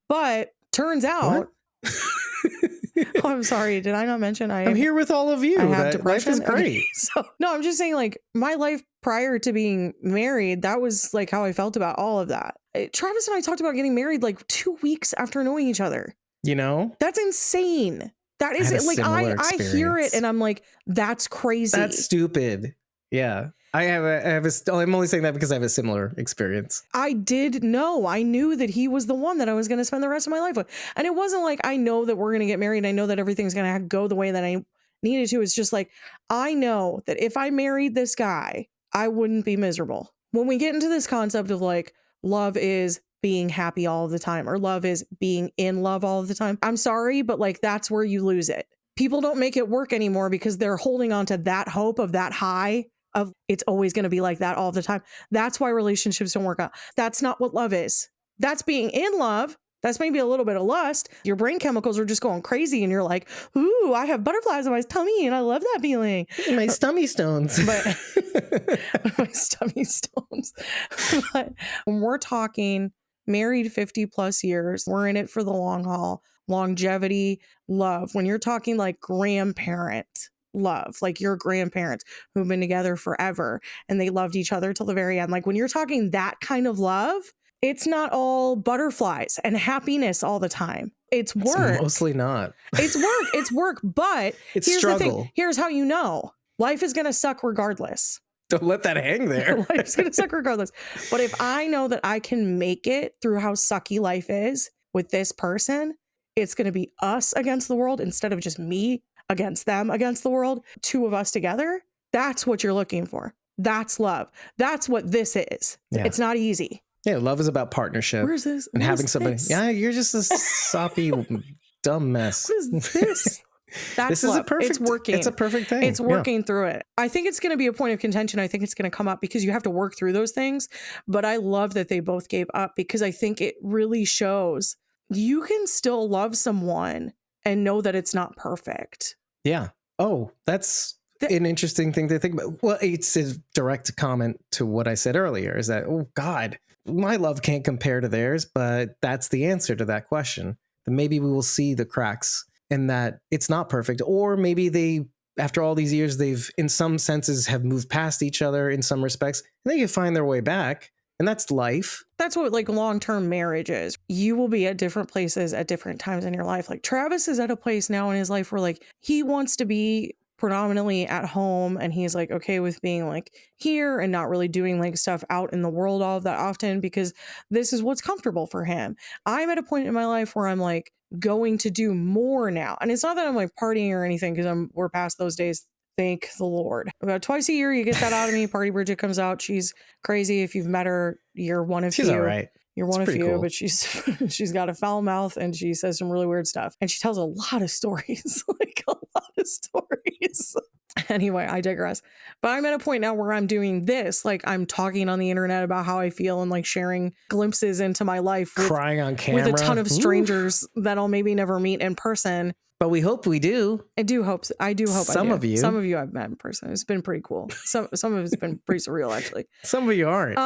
But turns out... Oh, I'm sorry. Did I not mention I'm here with all of you? I have depression. Life is great. So, no, I'm just saying, like, my life prior to being married, that was like how I felt about all of that. Travis and I talked about getting married like 2 weeks after knowing each other. You know? That's insane. That is it. Like, I hear it and I'm like, that's crazy. That's stupid. Yeah. I'm only saying that because I have a similar experience. I did know. I knew that he was the one that I was going to spend the rest of my life with. And it wasn't like, I know that we're going to get married. I know that everything's going to go the way that I needed to. It's just like, I know that if I married this guy, I wouldn't be miserable. When we get into this concept of like, love is being happy all the time, or love is being in love all the time, I'm sorry, but like, that's where you lose it. People don't make it work anymore because they're holding on to that hope of that high of it's always going to be like that all the time. That's why relationships don't work out. That's not what love is. That's being in love. That's maybe a little bit of lust. Your brain chemicals are just going crazy and you're like, ooh, I have butterflies on my tummy and I love that feeling. My stummy stones. But my stummy stones. But when we're talking married 50 plus years, we're in it for the long haul, longevity, love. When you're talking like grandparent love, like your grandparents who've been together forever and they loved each other till the very end. Like when you're talking that kind of love, it's not all butterflies and happiness all the time. It's work. It's mostly not. It's work. It's work. But It's here's struggle. the thing. Here's how you know. Life is going to suck regardless. Don't let that hang there. Life's going to suck regardless. But if I know that I can make it through how sucky life is with this person, it's going to be us against the world instead of just me against them against the world. Two of us together. That's what you're looking for. That's love. That's what this is. Yeah. It's not easy. Yeah, love is about partnership. Where's this? And What having is somebody. this? Yeah, you're just a soppy, dumb mess. What is this? That's This is love. a perfect. It's working. It's a perfect thing. It's Yeah. working through it. I think it's going to be a point of contention. I think it's going to come up because you have to work through those things. But I love that they both gave up because I think it really shows you can still love someone and know that it's not perfect. Yeah. Oh, that's an interesting thing to think about. Well, it's a direct comment to what I said earlier is that, oh God, my love can't compare to theirs, but that's the answer to that question. Then maybe we will see the cracks in that it's not perfect. Or maybe they, after all these years, they've in some senses have moved past each other in some respects and they can find their way back. And that's life. That's what like long-term marriage is. You will be at different places at different times in your life. Like Travis is at a place now in his life where like he wants to be predominantly at home and he's like okay with being like here and not really doing like stuff out in the world all that often because this is what's comfortable for him. I'm at a point in my life where I'm like going to do more now. And it's not that I'm like partying or anything because we're past those days. Thank the Lord. About twice a year, you get that out of me. Party Bridget comes out. She's crazy. If you've met her, you're one of She's few. all right. You're one It's of pretty few, cool. but she's got a foul mouth and she says some really weird stuff. And she tells a lot of stories, like a lot of stories. Anyway, I digress. But I'm at a point now where I'm doing this. Like I'm talking on the internet about how I feel and like sharing glimpses into my life with, Crying on camera. with a ton of Ooh. strangers that I'll maybe never meet in person. But we hope we do. I do hope. I do hope. Some of you. Some of you I've met in person. It's been pretty cool. Some of it's been pretty surreal, actually. Some of you aren't.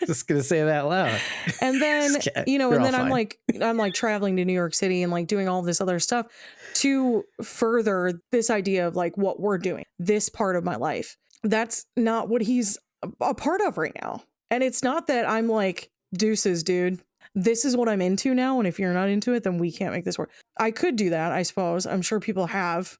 Just gonna say that loud. And then Just kidding. you know, You're and all then fine. I'm like traveling to New York City and like doing all this other stuff to further this idea of like what we're doing. This part of my life. That's not what he's a part of right now. And it's not that I'm like deuces, dude. This is what I'm into now. And if you're not into it, then we can't make this work. I could do that, I suppose. I'm sure people have,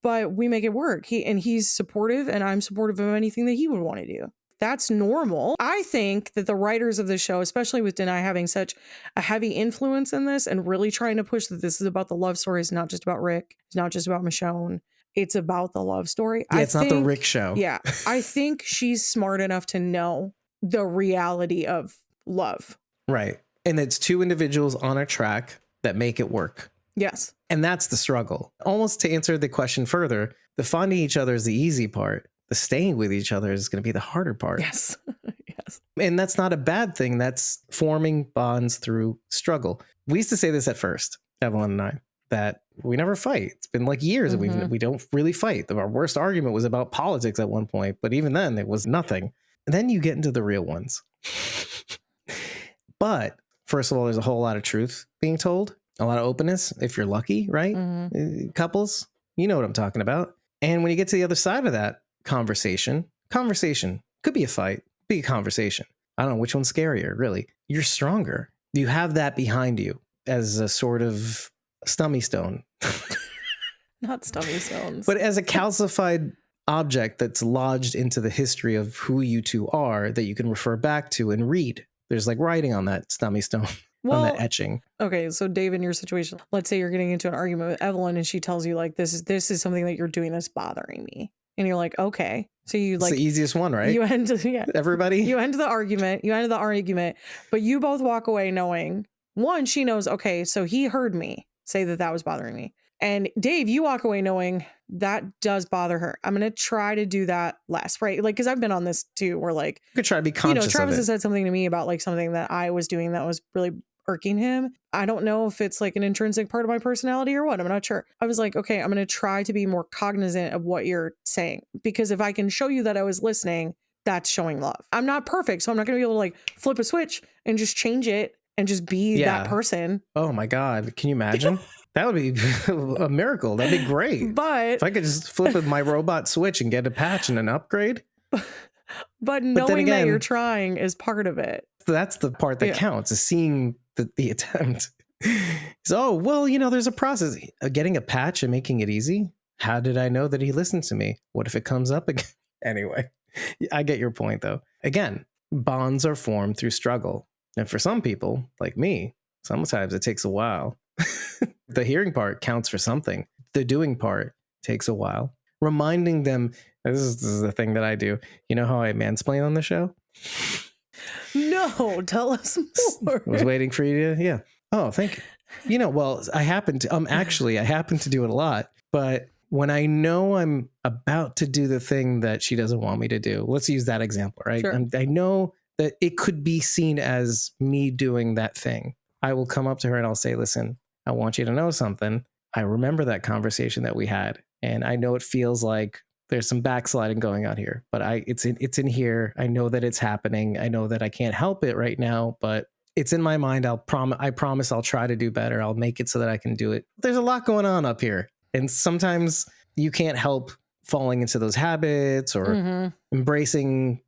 but we make it work. He's supportive and I'm supportive of anything that he would want to do. That's normal. I think that the writers of the show, especially with Denai having such a heavy influence in this and really trying to push that this is about the love story. It's not just about Rick. It's not just about Michonne. It's about the love story. Yeah, it's not the Rick show. Yeah. I think she's smart enough to know the reality of love. Right. And it's two individuals on a track that make it work. Yes. And that's the struggle. Almost to answer the question further, the finding each other is the easy part. The staying with each other is going to be the harder part. Yes. Yes. And that's not a bad thing. That's forming bonds through struggle. We used to say this at first, Evelyn and I, that we never fight. It's been like years and we don't really fight. Our worst argument was about politics at one point, but even then it was nothing. And then you get into the real ones. But first of all, there's a whole lot of truth being told, a lot of openness, if you're lucky, right? Couples, you know what I'm talking about. And when you get to the other side of that conversation could be a fight, be a conversation. I don't know which one's scarier, really. You're stronger. You have that behind you as a sort of stummy stone. Not stummy stones. But as a calcified object that's lodged into the history of who you two are that you can refer back to and read. There's like writing on that stummy stone, on that etching. Okay, so Dave, in your situation, let's say you're getting into an argument with Evelyn and she tells you like this is something that you're doing that's bothering me. And you're like, okay. So you like it's the easiest one, right? You end everybody. You end the argument, but you both walk away knowing, one, she knows, okay, so he heard me. say that that was bothering me. And Dave, you walk away knowing that does bother her. I'm going to try to do that less, right? Like, because I've been on this too, where like, You could try to be conscious Travis of has it. said something to me about like something that I was doing that was really irking him. I don't know if it's like an intrinsic part of my personality or what. I'm not sure. I was like, okay, I'm going to try to be more cognizant of what you're saying, because if I can show you that I was listening, that's showing love. I'm not perfect, so I'm not going to be able to like flip a switch and just change it and just be that person. Oh my God. Can you imagine? That would be a miracle. That'd be great. But if I could just flip with my robot switch and get a patch and an upgrade. But knowing that you're trying is part of it. That's the part that counts, is seeing the attempt. So, well, there's a process. Getting a patch and making it easy. How did I know that he listened to me? What if it comes up again? Anyway, I get your point, though. Again, bonds are formed through struggle. And for some people, like me, sometimes it takes a while. The hearing part counts for something. The doing part takes a while. Reminding them, this is the thing that I do. You know how I mansplain on the show? No, tell us more. I was waiting for you to, yeah. Oh, thank you. Well, I happen to do it a lot, but when I know I'm about to do the thing that she doesn't want me to do, let's use that example, right? Sure. I know that it could be seen as me doing that thing. I will come up to her and I'll say, listen, I want you to know something. I remember that conversation that we had, and I know it feels like there's some backsliding going on here, but it's in here. I know that it's happening. I know that I can't help it right now, but it's in my mind. I promise I'll try to do better. I'll make it so that I can do it. There's a lot going on up here. And sometimes you can't help falling into those habits or embracing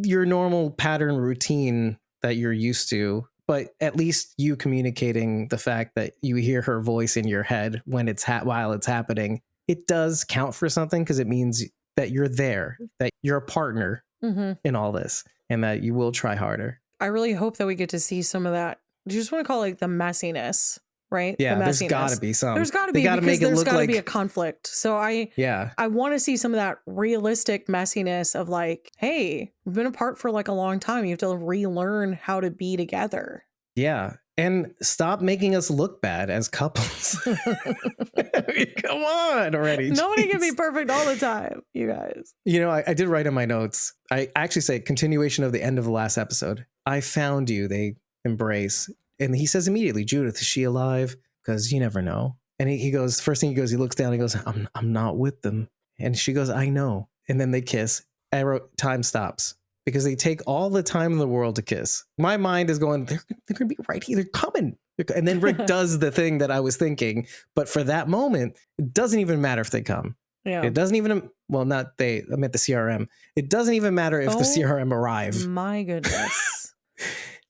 your normal pattern routine that you're used to. But at least you communicating the fact that you hear her voice in your head when while it's happening, it does count for something, because it means that you're there, that you're a partner in all this, and that you will try harder. I really hope that we get to see some of that. Do you just want to call it like the messiness, right? Yeah, the there's got to be some. There's got to be, because make it there's got to be a conflict. So I want to see some of that realistic messiness of like, hey, we've been apart for like a long time. You have to relearn how to be together. Yeah. And stop making us look bad as couples. I mean, come on already. Nobody can be perfect all the time, you guys. I did write in my notes. I actually say continuation of the end of the last episode. I found you. They embrace. And he says immediately, Judith, is she alive? Because you never know. And he goes, first thing he goes, he looks down and he goes, I'm not with them. And she goes, I know. And then they kiss. I wrote, time stops. Because they take all the time in the world to kiss. My mind is going, they're going to be right here. They're coming. And then Rick does the thing that I was thinking. But for that moment, it doesn't even matter if they come. Yeah. It doesn't even, well, not they, I meant the CRM. It doesn't even matter if the CRM arrive. My goodness.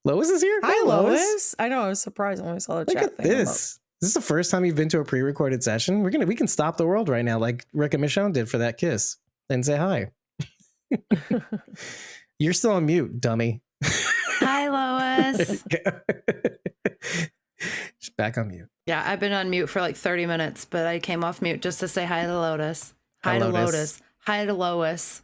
Lois is here? Hi, Lois. I know. I was surprised when I saw the Look chat at thing. this. Is this the first time you've been to a pre-recorded session? We can stop the world right now, like Rick and Michonne did for that kiss, and say hi. You're still on mute, dummy. Hi, Lois. Just back on mute. Yeah, I've been on mute for like 30 minutes, but I came off mute just to say hi to Lotus. Hi to Lotus. Hi to Lois.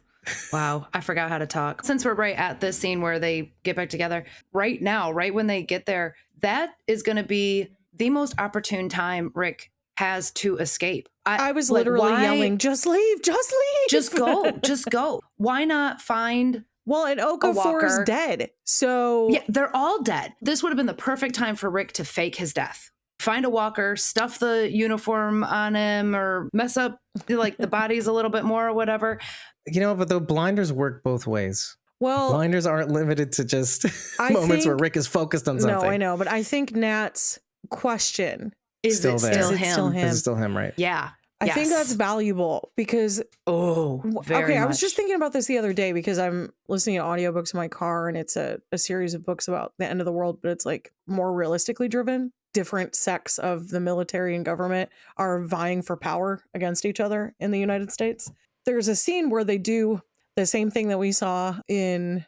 Wow, I forgot how to talk. Since we're right at this scene where they get back together, right now, right when they get there, that is going to be the most opportune time Rick has to escape. I was literally yelling, just leave, just leave. Just go, just go. Why not find... Well, and Okafor is dead. So yeah, they're all dead. This would have been the perfect time for Rick to fake his death. Find a walker, stuff the uniform on him, or mess up like the bodies a little bit more or whatever. But the blinders work both ways. Well, blinders aren't limited to just moments where Rick is focused on something. No, I know, but I think Nat's question is still it there. still Is it him? still him? Is it still him, right? Yeah. I think that's valuable because I was just thinking about this the other day because I'm listening to audiobooks in my car, and it's a series of books about the end of the world, but it's like more realistically driven. Different sects of the military and government are vying for power against each other in the United States. There's a scene where they do the same thing that we saw in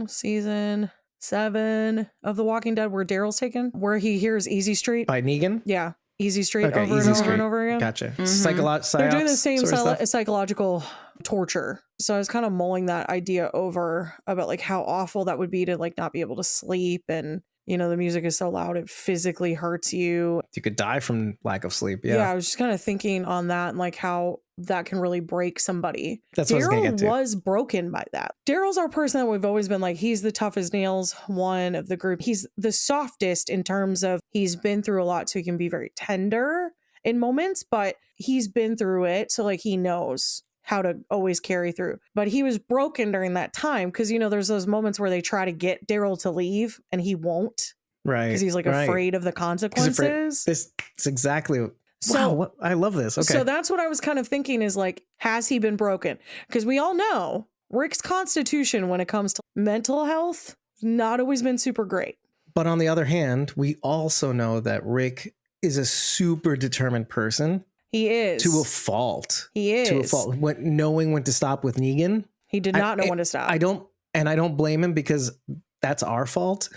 season 7 of The Walking Dead, where Daryl's taken, where he hears Easy Street by Negan. Yeah. Easy Street Okay, over Easy and over Street. and over again. Gotcha. They're doing the same sort of psychological torture. So I was kind of mulling that idea over about like how awful that would be to like not be able to sleep and you know, the music is so loud, it physically hurts you. You could die from lack of sleep. Yeah, I was just kind of thinking on that and like how that can really break somebody. That's what I was gonna get Daryl to. was broken by that. Daryl's our person that we've always been like, he's the tough as nails one of the group. He's the softest in terms of he's been through a lot, so he can be very tender in moments, but he's been through it. So like he knows how to always carry through. But he was broken during that time because, you know, there's those moments where they try to get Daryl to leave and he won't. Right. Because he's like afraid of the consequences. This is exactly. So wow, I love this. Okay. So that's what I was kind of thinking is like, has he been broken? Because we all know Rick's constitution when it comes to mental health, not always been super great. But on the other hand, we also know that Rick is a super determined person. He is. To a fault. He is. To a fault. Knowing when to stop with Negan. He did not know when to stop. I don't blame him because that's our fault.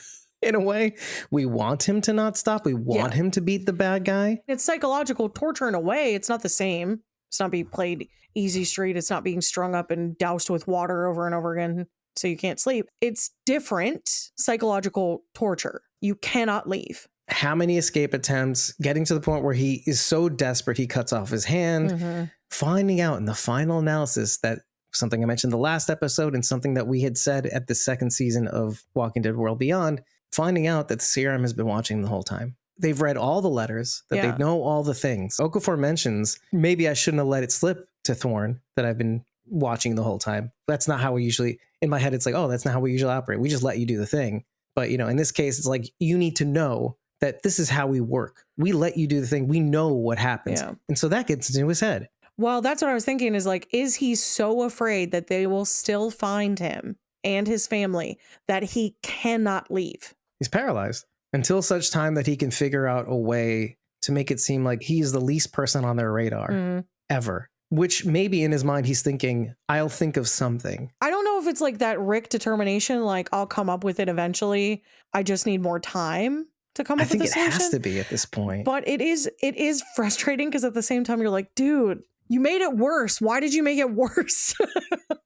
In a way, we want him to not stop. We want him to beat the bad guy. It's psychological torture in a way. It's not the same. It's not being played easy street. It's not being strung up and doused with water over and over again so you can't sleep. It's different psychological torture. You cannot leave. How many escape attempts, getting to the point where he is so desperate he cuts off his hand, finding out in the final analysis that something I mentioned the last episode and something that we had said at the second season of Walking Dead World Beyond, finding out that the CRM has been watching the whole time. They've read all the letters, that they know all the things. Okafor mentions, maybe I shouldn't have let it slip to Thorne that I've been watching the whole time. That's not how we usually, in my head, it's like, oh, that's not how we usually operate. We just let you do the thing. But, you know, in this case, it's like, you need to know that this is how we work. We let you do the thing. We know what happens. Yeah. And so that gets into his head. Well, that's what I was thinking is like, is he so afraid that they will still find him and his family that he cannot leave? He's paralyzed until such time that he can figure out a way to make it seem like he's the least person on their radar ever. Which maybe in his mind, he's thinking, I'll think of something. I don't know if it's like that Rick determination, like I'll come up with it eventually. I just need more time to come up with a solution. I think it has to be at this point. But it is frustrating because at the same time, you're like, dude, you made it worse. Why did you make it worse?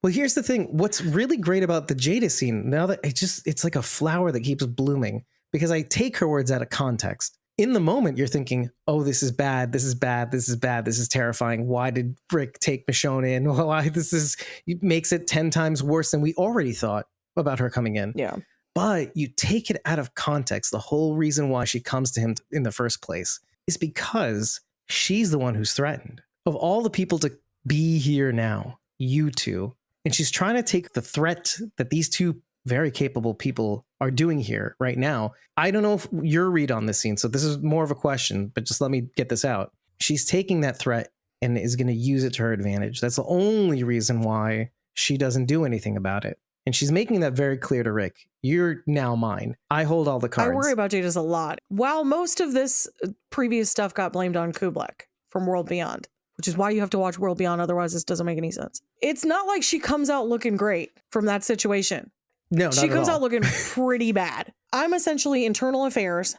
Well, here's the thing. What's really great about the Jada scene, now that it's like a flower that keeps blooming, because I take her words out of context. In the moment, you're thinking, oh, this is bad. This is bad. This is bad. This is terrifying. Why did Rick take Michonne in? Why makes it 10 times worse than we already thought about her coming in. Yeah. But you take it out of context. The whole reason why she comes to him in the first place is because she's the one who's threatened. Of all the people to be here now, you two, and she's trying to take the threat that these two very capable people are doing here right now. I don't know if your read on this scene, so this is more of a question, but just let me get this out. She's taking that threat and is going to use it to her advantage. That's the only reason why she doesn't do anything about it. And she's making that very clear to Rick. You're now mine. I hold all the cards. I worry about Jada's a lot. While most of this previous stuff got blamed on Kublek from World Beyond, which is why you have to watch World Beyond. Otherwise, this doesn't make any sense. It's not like she comes out looking great from that situation. No, she comes out looking pretty bad. I'm essentially internal affairs.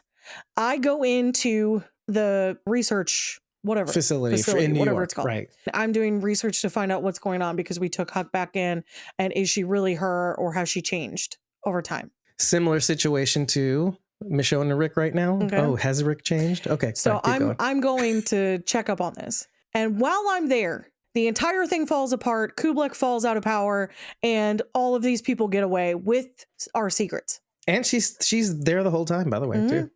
I go into the research, facility in New whatever York, it's called. Right. I'm doing research to find out what's going on because we took Huck back in, and is she really her or has she changed over time? Similar situation to Michonne and Rick right now. Okay. Oh, has Rick changed? Okay. So I'm going to check up on this. And while I'm there, the entire thing falls apart. Kublek falls out of power, and all of these people get away with our secrets. And she's there the whole time, by the way, too.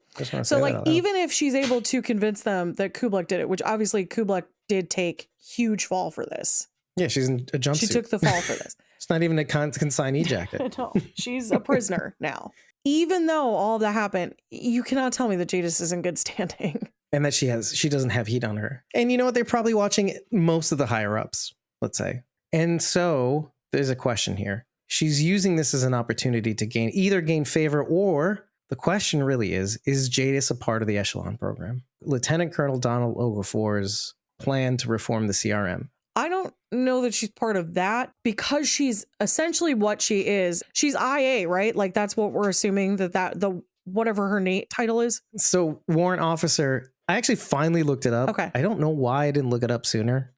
So like, even if she's able to convince them that Kublek did it, which obviously Kublek did take huge fall for this. Yeah, she's in a jumpsuit. She took the fall for this. It's not even a consignee jacket. No, she's a prisoner now. Even though all of that happened, you cannot tell me that Jadis is in good standing. And that she doesn't have heat on her. And you know what? They're probably watching most of the higher ups, let's say. And so there's a question here. She's using this as an opportunity to gain favor, or the question really is Jadis a part of the Echelon program? Lieutenant Colonel Donald Okafor's plan to reform the CRM. I don't know that she's part of that because she's essentially what she is. She's IA, right? Like that's what we're assuming the whatever her title is. So warrant officer, I actually finally looked it up. Okay. I don't know why I didn't look it up sooner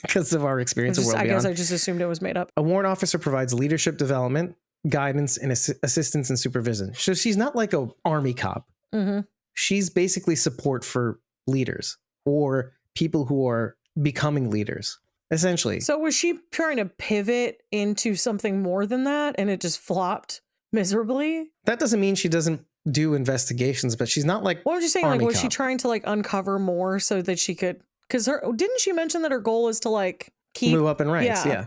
because of our experience of World Beyond. I guess I just assumed it was made up. A warrant officer provides leadership development, guidance and assistance and supervision. So she's not like a army cop. Mm-hmm. She's basically support for leaders or people who are becoming leaders, essentially. So was she trying to pivot into something more than that and it just flopped miserably? That doesn't mean she doesn't do investigations, but she's not like What was you saying? Like, army was she cop. trying to like uncover more so that she could? Because didn't she mention that her goal is to like keep move up in ranks? Yeah. Yeah.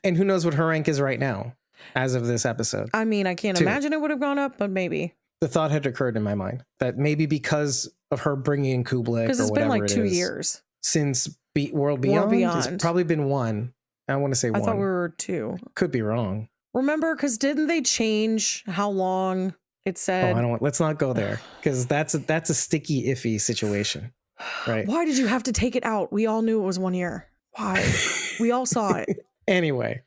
And who knows what her rank is right now as of this episode. I mean, I can't Two. imagine it would have gone up, but maybe. The thought had occurred in my mind that maybe because of her bringing in Kublai Because or it's whatever been like it 2 is, years. since World Beyond, it's Beyond. probably been one. I want to say I one. thought we were 2. Could be wrong. Remember, because didn't they change how long it Oh, said? I don't. Let's not go there because that's a sticky, iffy situation, right? Why did you have to take it out? We all knew it was 1 year. Why? We all saw it. Anyway,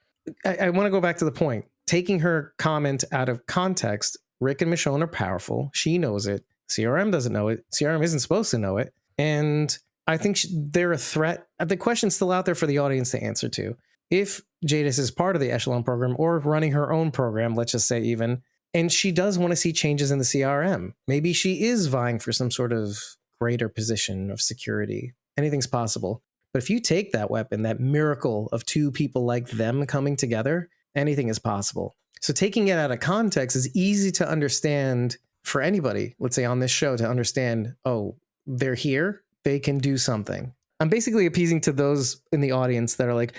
I want to go back to the point. Taking her comment out of context, Rick and Michonne are powerful. She knows it. CRM doesn't know it. CRM isn't supposed to know it. And I think they're a threat. The question's still out there for the audience to answer to. If Jadis is part of the Echelon program or running her own program, let's just say even, and she does want to see changes in the CRM, maybe she is vying for some sort of greater position of security. Anything's possible. But if you take that weapon, that miracle of two people like them coming together, anything is possible. So taking it out of context is easy to understand for anybody, let's say on this show, to understand, oh, they're here, they can do something. I'm basically appeasing to those in the audience that are like,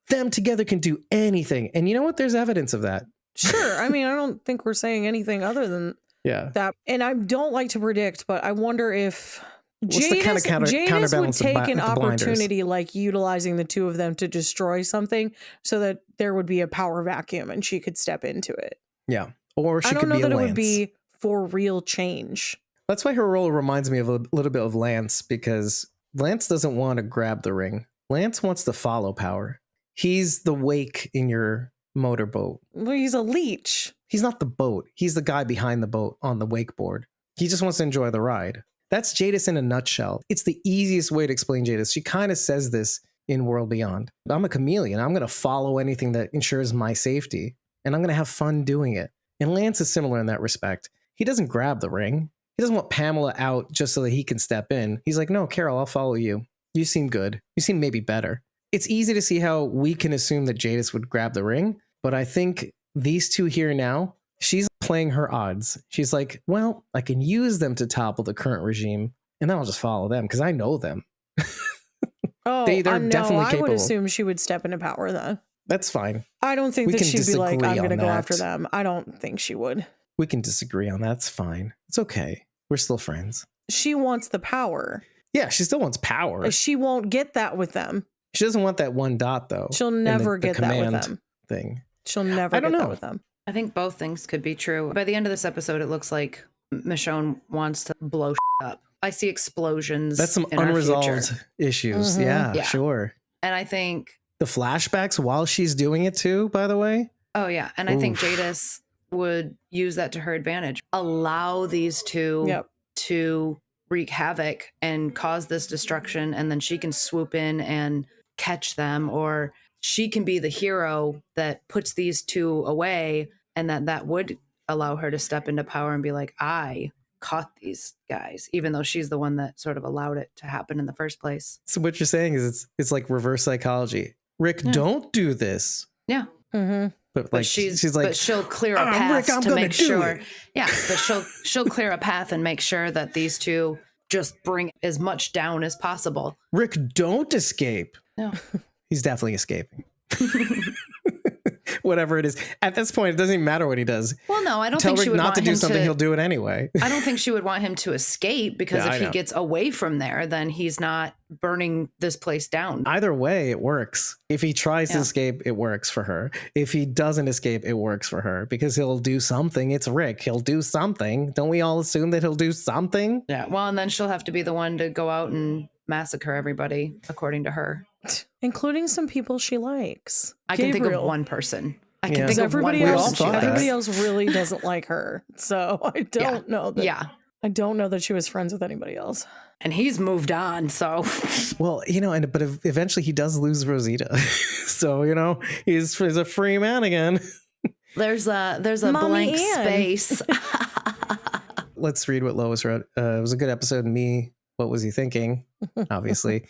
them together can do anything. And you know what? There's evidence of that. Sure. I mean, I don't think we're saying anything other than Yeah. that. And I don't like to predict, but I wonder if What's the kind of Jadis would counterbalance take an the blinders? opportunity like utilizing the two of them to destroy something so that there would be a power vacuum and she could step into it. Yeah. Or she I don't could know be a that it Lance. would be for real change. That's why her role reminds me of a little bit of Lance, because Lance doesn't want to grab the ring. Lance wants to follow power. He's the wake in your motorboat. Well, he's a leech. He's not the boat. He's the guy behind the boat on the wakeboard. He just wants to enjoy the ride. That's Jadis in a nutshell. It's the easiest way to explain Jadis. She kind of says this in World Beyond. I'm a chameleon. I'm going to follow anything that ensures my safety, and I'm going to have fun doing it. And Lance is similar in that respect. He doesn't grab the ring. He doesn't want Pamela out just so that he can step in. He's like, no, Carol, I'll follow you. You seem good. You seem maybe better. It's easy to see how we can assume that Jadis would grab the ring, but I think these two here now, she's playing her odds. She's like, well, I can use them to topple the current regime, and then I'll just follow them because I know them. Oh, they're no, definitely I capable. would assume she would step into power though. That's fine. I don't think We that can she'd be like, disagree I'm going to on go that. after them. I don't think she would. We can disagree on that. It's fine. It's okay. We're still friends. She wants the power. Yeah, she still wants power. She won't get that with them. She doesn't want that one dot, though. She'll in never the get that with command them. thing. She'll never I don't get that know. with them. I think both things could be true. By the end of this episode, it looks like Michonne wants to blow up. I see explosions. That's some in our unresolved future. issues. Mhm. Yeah, Yeah. sure. And I think, The flashbacks while she's doing it too, by the way. oh yeah, and I think Oof. Jadis would use that to her advantage. Allow these two Yep. to wreak havoc and cause this destruction, and then she can swoop in and catch them, or she can be the hero that puts these two away, and that would allow her to step into power and be like, I caught these guys, even though she's the one that sort of allowed it to happen in the first place. So what you're saying is it's like reverse psychology. Rick, Yeah. don't do this. Yeah. Mm-hmm. But But like she's like, but she'll clear a "Ah, path Rick, I'm to gonna make do sure. it." Yeah, but she'll clear a path and make sure that these two just bring as much down as possible. Rick, don't escape. No. He's definitely escaping. Whatever it is. At this point, it doesn't even matter what he does. Well, no, I don't Tell think she Rick would not want to do him something, to. he'll do it anyway. I don't think she would want him to escape, because Yeah, I if he know. gets away from there, then he's not burning this place down. Either way, it works. If he tries to Yeah. escape, it works for her. If he doesn't escape, it works for her because he'll do something. It's Rick. He'll do something. Don't we all assume that he'll do something? Yeah. Well, and then she'll have to be the one to go out and massacre everybody, according to her. Including some people she likes. I can think of Gabriel. one person. I Yeah. can think of one Everybody We all else, person. she thought that. likes. everybody else really doesn't like her. So I don't know that. Yeah. I don't know that she was friends with anybody else. And he's moved on, so Well, but eventually he does lose Rosita. So, he's a free man again. There's a Mommy blank Ann. space. Let's read what Lois wrote. It was a good episode. Me, what was he thinking? Obviously.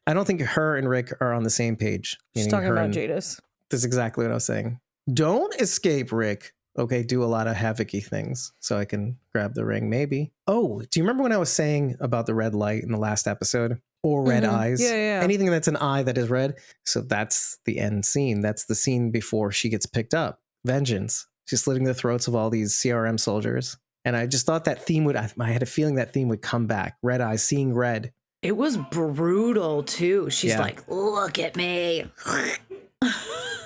I don't think her and Rick are on the same page. She's meaning talking her about and- Jadis. That's exactly what I was saying. Don't escape, Rick. Okay, do a lot of havoc-y things so I can grab the ring, maybe. Oh, do you remember when I was saying about the red light in the last episode? Or red eyes? Yeah. Anything that's an eye that is red. So that's the end scene. That's the scene before she gets picked up. Vengeance. She's slitting the throats of all these CRM soldiers. And I just thought that theme I had a feeling that theme would come back. Red eyes, seeing red. It was brutal too. She's Yeah. like, look at me.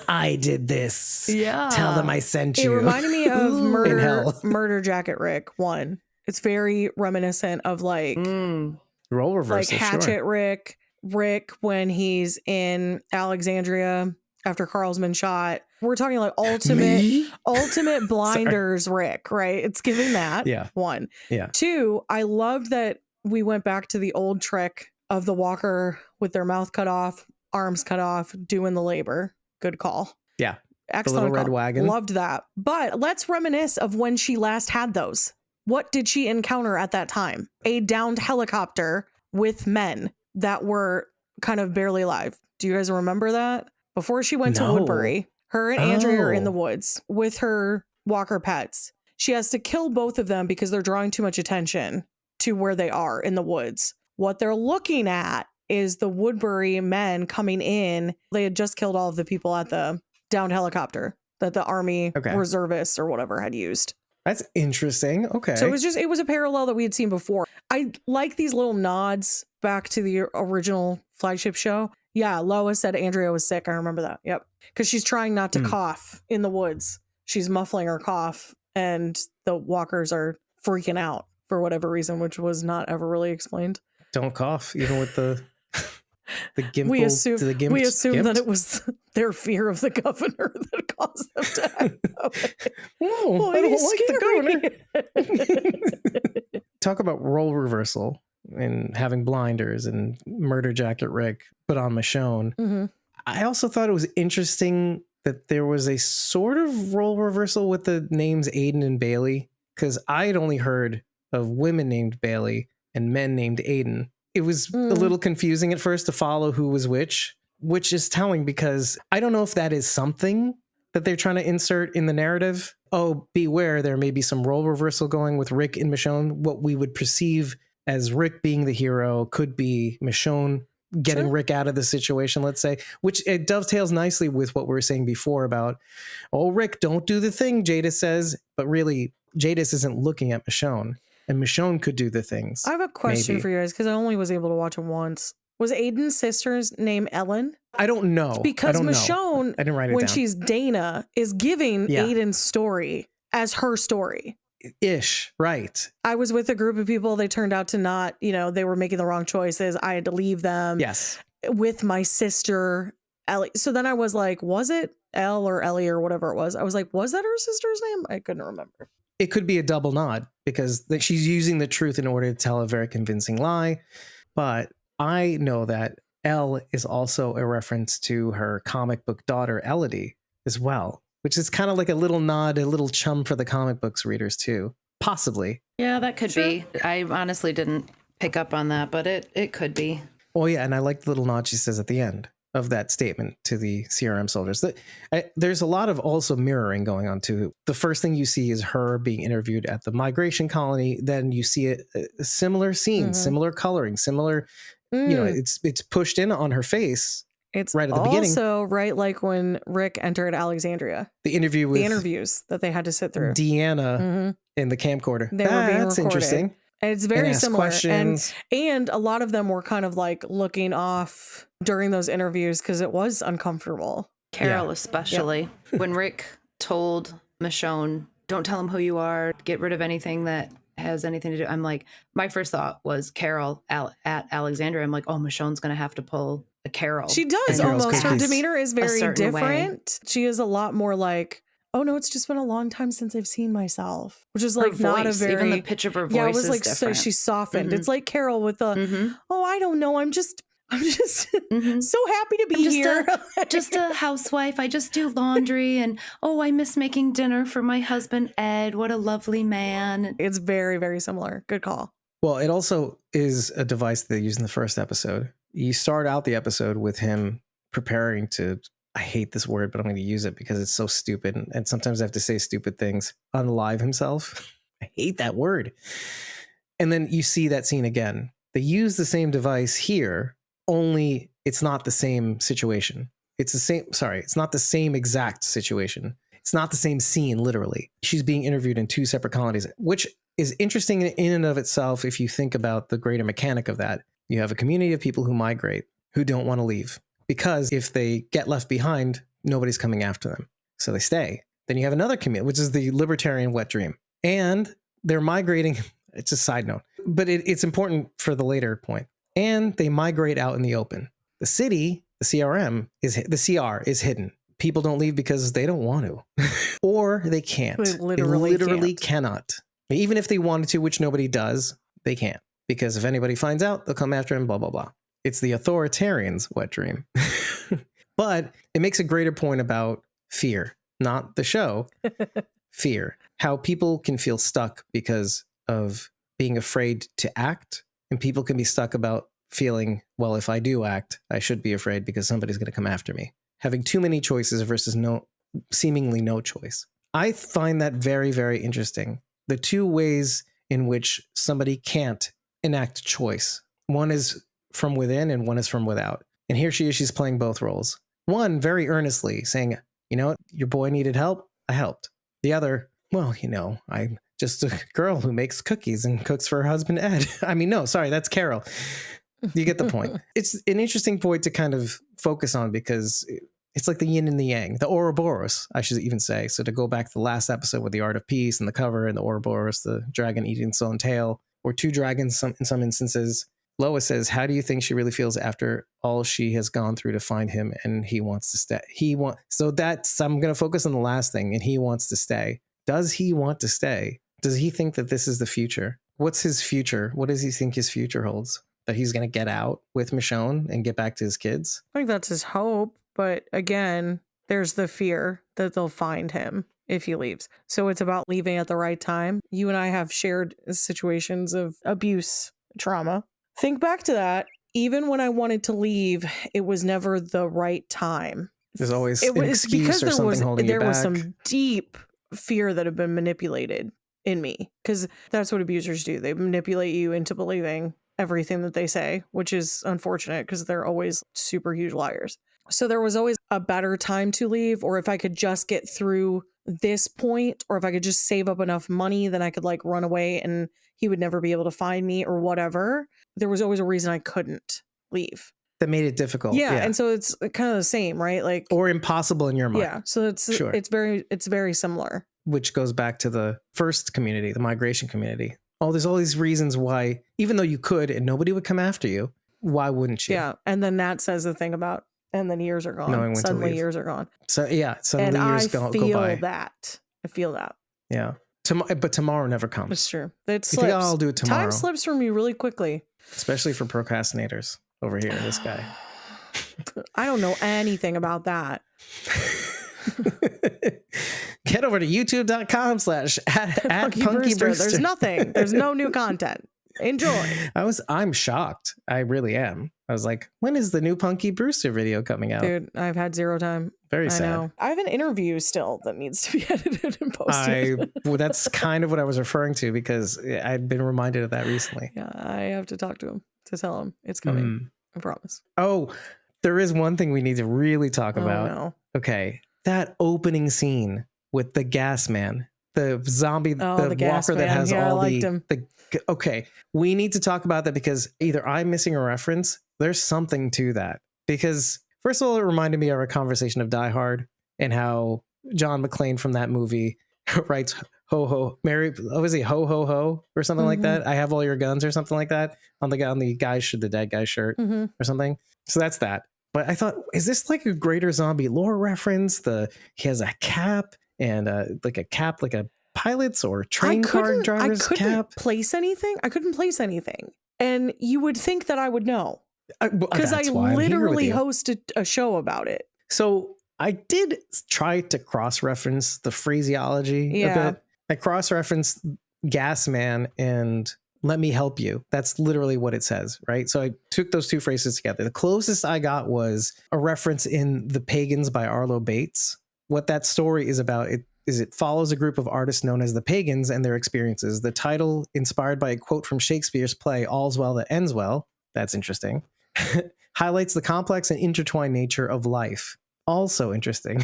I did this. Yeah. Tell them I sent It you. reminded me of In hell. Murder Jacket Rick 1. It's very reminiscent of like Role reversal, Hatchet sure. Rick when he's in Alexandria after Carl's been shot. We're talking like Me? ultimate blinders Rick, right? It's giving that. Yeah. 1. Yeah. 2, I loved that we went back to the old trick of the walker with their mouth cut off, arms cut off, doing the labor. Good call. Yeah. Excellent little red call. wagon. Loved that. But let's reminisce of when she last had those. What did she encounter at that time? A downed helicopter with men that were kind of barely alive. Do you guys remember that? Before she went No. to Woodbury, her and Andrea are in the Oh. woods with her walker pets. She has to kill both of them because they're drawing too much attention to where they are in the woods. What they're looking at is the Woodbury men coming in. They had just killed all of the people at the downed helicopter that the Army Okay. reservists or whatever had used. That's interesting. Okay. So it was a parallel that we had seen before. I like these little nods back to the original flagship show. Yeah, Lois said Andrea was sick. I remember that. Yep. Because she's trying not to cough in the woods. She's muffling her cough and the walkers are freaking out for whatever reason, which was not ever really explained. Don't cough, even with the gimple. We assume gimped? that it was their fear of the governor that caused them to act. Oh, I don't like the governor. Talk about role reversal and having blinders and Murder Jacket Rick put on Michonne. Mhm. I also thought it was interesting that there was a sort of role reversal with the names Aiden and Bailey, because I had only heard of women named Bailey and men named Aiden. It was a little confusing at first to follow who was which is telling, because I don't know if that is something that they're trying to insert in the narrative. Oh, beware, there may be some role reversal going with Rick and Michonne. What we would perceive as Rick being the hero could be Michonne getting Sure. Rick out of the situation, let's say, which it dovetails nicely with what we were saying before about, oh, Rick, don't do the thing, Jadis says. But really, Jadis isn't looking at Michonne, and Michonne could do the things. I have a question maybe. for you guys because I only was able to watch it once. Was Aiden's sister's name Ellen? I don't know. Because I don't know. Michonne, I didn't write it when down. she's Dana, is giving Yeah. Aiden's story as her story. Ish, right. I was with a group of people. They turned out to not, they were making the wrong choices. I had to leave them Yes. with my sister, Ellie. So then I was like, was it Elle or Ellie or whatever it was? I was like, was that her sister's name? I couldn't remember. It could be a double nod because she's using the truth in order to tell a very convincing lie. But I know that Elle is also a reference to her comic book daughter, Elodie, as well, which is kind of like a little nod, a little chum for the comic books readers, too. Possibly. Yeah, that could be. I honestly didn't pick up on that, but it could be. Oh, yeah. And I like the little nod she says at the end of that statement to the CRM soldiers. There's a lot of also mirroring going on, too. The first thing you see is her being interviewed at the migration colony. Then you see a similar scene, similar coloring, similar, it's pushed in on her face. It's right at the beginning. Also, right, like when Rick entered Alexandria, The interview with the interviews that they had to sit through. Deanna in the camcorder. They were being That's recorded. interesting. And it's very And ask similar. questions. And a lot of them were kind of like looking off during those interviews because it was uncomfortable. Carol Yeah. especially. When Rick told Michonne, don't tell him who you are, get rid of anything that has anything to do. I'm like, my first thought was Carol at Alexandria. I'm like, oh, Michonne's going to have to pull a Carol. She does And Carol's almost. Her cookies. demeanor is very certain way. different. She is a lot more like, oh no, it's just been a long time since I've seen myself, which is Her like not a voice, very, even the pitch of her voice yeah, it was is like, so different. she's softened. Mhm. It's like Carol with the, Mhm. oh, I don't know. I'm just I'm just Mhm. so happy to be I'm here. just a housewife. I just do laundry and I miss making dinner for my husband, Ed. What a lovely man. It's very, very similar. Good call. Well, it also is a device they use in the first episode. You start out the episode with him preparing to, I hate this word, but I'm going to use it because it's so stupid. And sometimes I have to say stupid things, unalive himself. I hate that word. And then you see that scene again. They use the same device here, only it's not the same situation. It's not the same exact situation. It's not the same scene, literally. She's being interviewed in two separate colonies, which is interesting in and of itself if you think about the greater mechanic of that. You have a community of people who migrate, who don't want to leave, because if they get left behind, nobody's coming after them. So they stay. Then you have another community, which is the libertarian wet dream. And they're migrating. It's a side note, but it's important for the later point. And they migrate out in the open. The city, the CRM, the CR is hidden. People don't leave because they don't want to, or they can't. They literally cannot. Even if they wanted to, which nobody does, they can't. Because if anybody finds out, they'll come after him, blah, blah, blah. It's the authoritarian's wet dream. But it makes a greater point about fear, not the show. Fear. How people can feel stuck because of being afraid to act. And people can be stuck about feeling, well, if I do act, I should be afraid because somebody's going to come after me. Having too many choices versus seemingly no choice. I find that very, very interesting. The two ways in which somebody can't enact choice. One is from within and one is from without. And here she is, she's playing both roles. One, very earnestly saying, you know what, your boy needed help, I helped. The other, well, I'm just a girl who makes cookies and cooks for her husband, Ed. I mean, no, sorry, that's Carol. You get the point. It's an interesting point to kind of focus on because it's like the yin and the yang, the Ouroboros, I should even say. So to go back to the last episode with the Art of Peace and the cover and the Ouroboros, the dragon eating its own tail, or two dragons in some instances. Lois says, how do you think she really feels after all she has gone through to find him and he wants to stay? I'm going to focus on the last thing, and he wants to stay. Does he want to stay? Does he think that this is the future? What's his future? What does he think his future holds? That he's going to get out with Michonne and get back to his kids? I think that's his hope. But again, there's the fear that they'll find him if he leaves. So it's about leaving at the right time. You and I have shared situations of abuse, trauma. Think back to that. Even when I wanted to leave, it was never the right time. There's always an excuse or something holding you back. There was some deep fear that had been manipulated in me, because that's what abusers do. They manipulate you into believing everything that they say, which is unfortunate because they're always super huge liars. So there was always a better time to leave, or if I could just get through this point, or if I could just save up enough money, then I could like run away and he would never be able to find me or whatever. There was always a reason I couldn't leave. That made it difficult. Yeah. And so it's kind of the same, right? Like, or impossible in your mind. Yeah. So it's very similar. Which goes back to the first community, the migration community. Oh, there's all these reasons why, even though you could and nobody would come after you, why wouldn't you? Yeah. And then Nat says the thing about, and then years are gone. Knowing when suddenly to leave. Years are gone. So yeah, suddenly years go by. I feel that. Yeah. But tomorrow never comes. It's true. It slips. You think, I'll do it tomorrow. Time slips from me really quickly. Especially for procrastinators over here, this guy. I don't know anything about that. Get over to youtube.com/@punkybrewster. There's nothing. There's no new content. Enjoy. I'm shocked. I really am. I was like, when is the new Punky Brewster video coming out? Dude, I've had zero time. Very sad. I know. I have an interview still that needs to be edited and posted. That's kind of what I was referring to because I'd been reminded of that recently. Yeah, I have to talk to him to tell him it's coming. I promise. Oh, there is one thing we need to really talk about. No. Okay. That opening scene with the gas man, the zombie, the walker that has all okay. We need to talk about that because either I'm missing a reference. There's something to that because first of all, it reminded me of a conversation of Die Hard and how John McClane from that movie writes ho ho Mary. Oh, is he ho ho ho or something like that? I have all your guns or something like that on the dead guy's shirt or something. So that's that. But I thought, is this like a greater zombie lore reference? He has a cap and like a pilot's or train car driver's cap. I couldn't place anything. And you would think that I would know. Because I literally hosted a show about it. So I did try to cross-reference the phraseology a bit. I cross-referenced Gas Man and Let Me Help You. That's literally what it says, right? So I took those two phrases together. The closest I got was a reference in The Pagans by Arlo Bates. What that story is about is it follows a group of artists known as the Pagans and their experiences. The title, inspired by a quote from Shakespeare's play All's Well That Ends Well, that's interesting, highlights the complex and intertwined nature of life. Also interesting.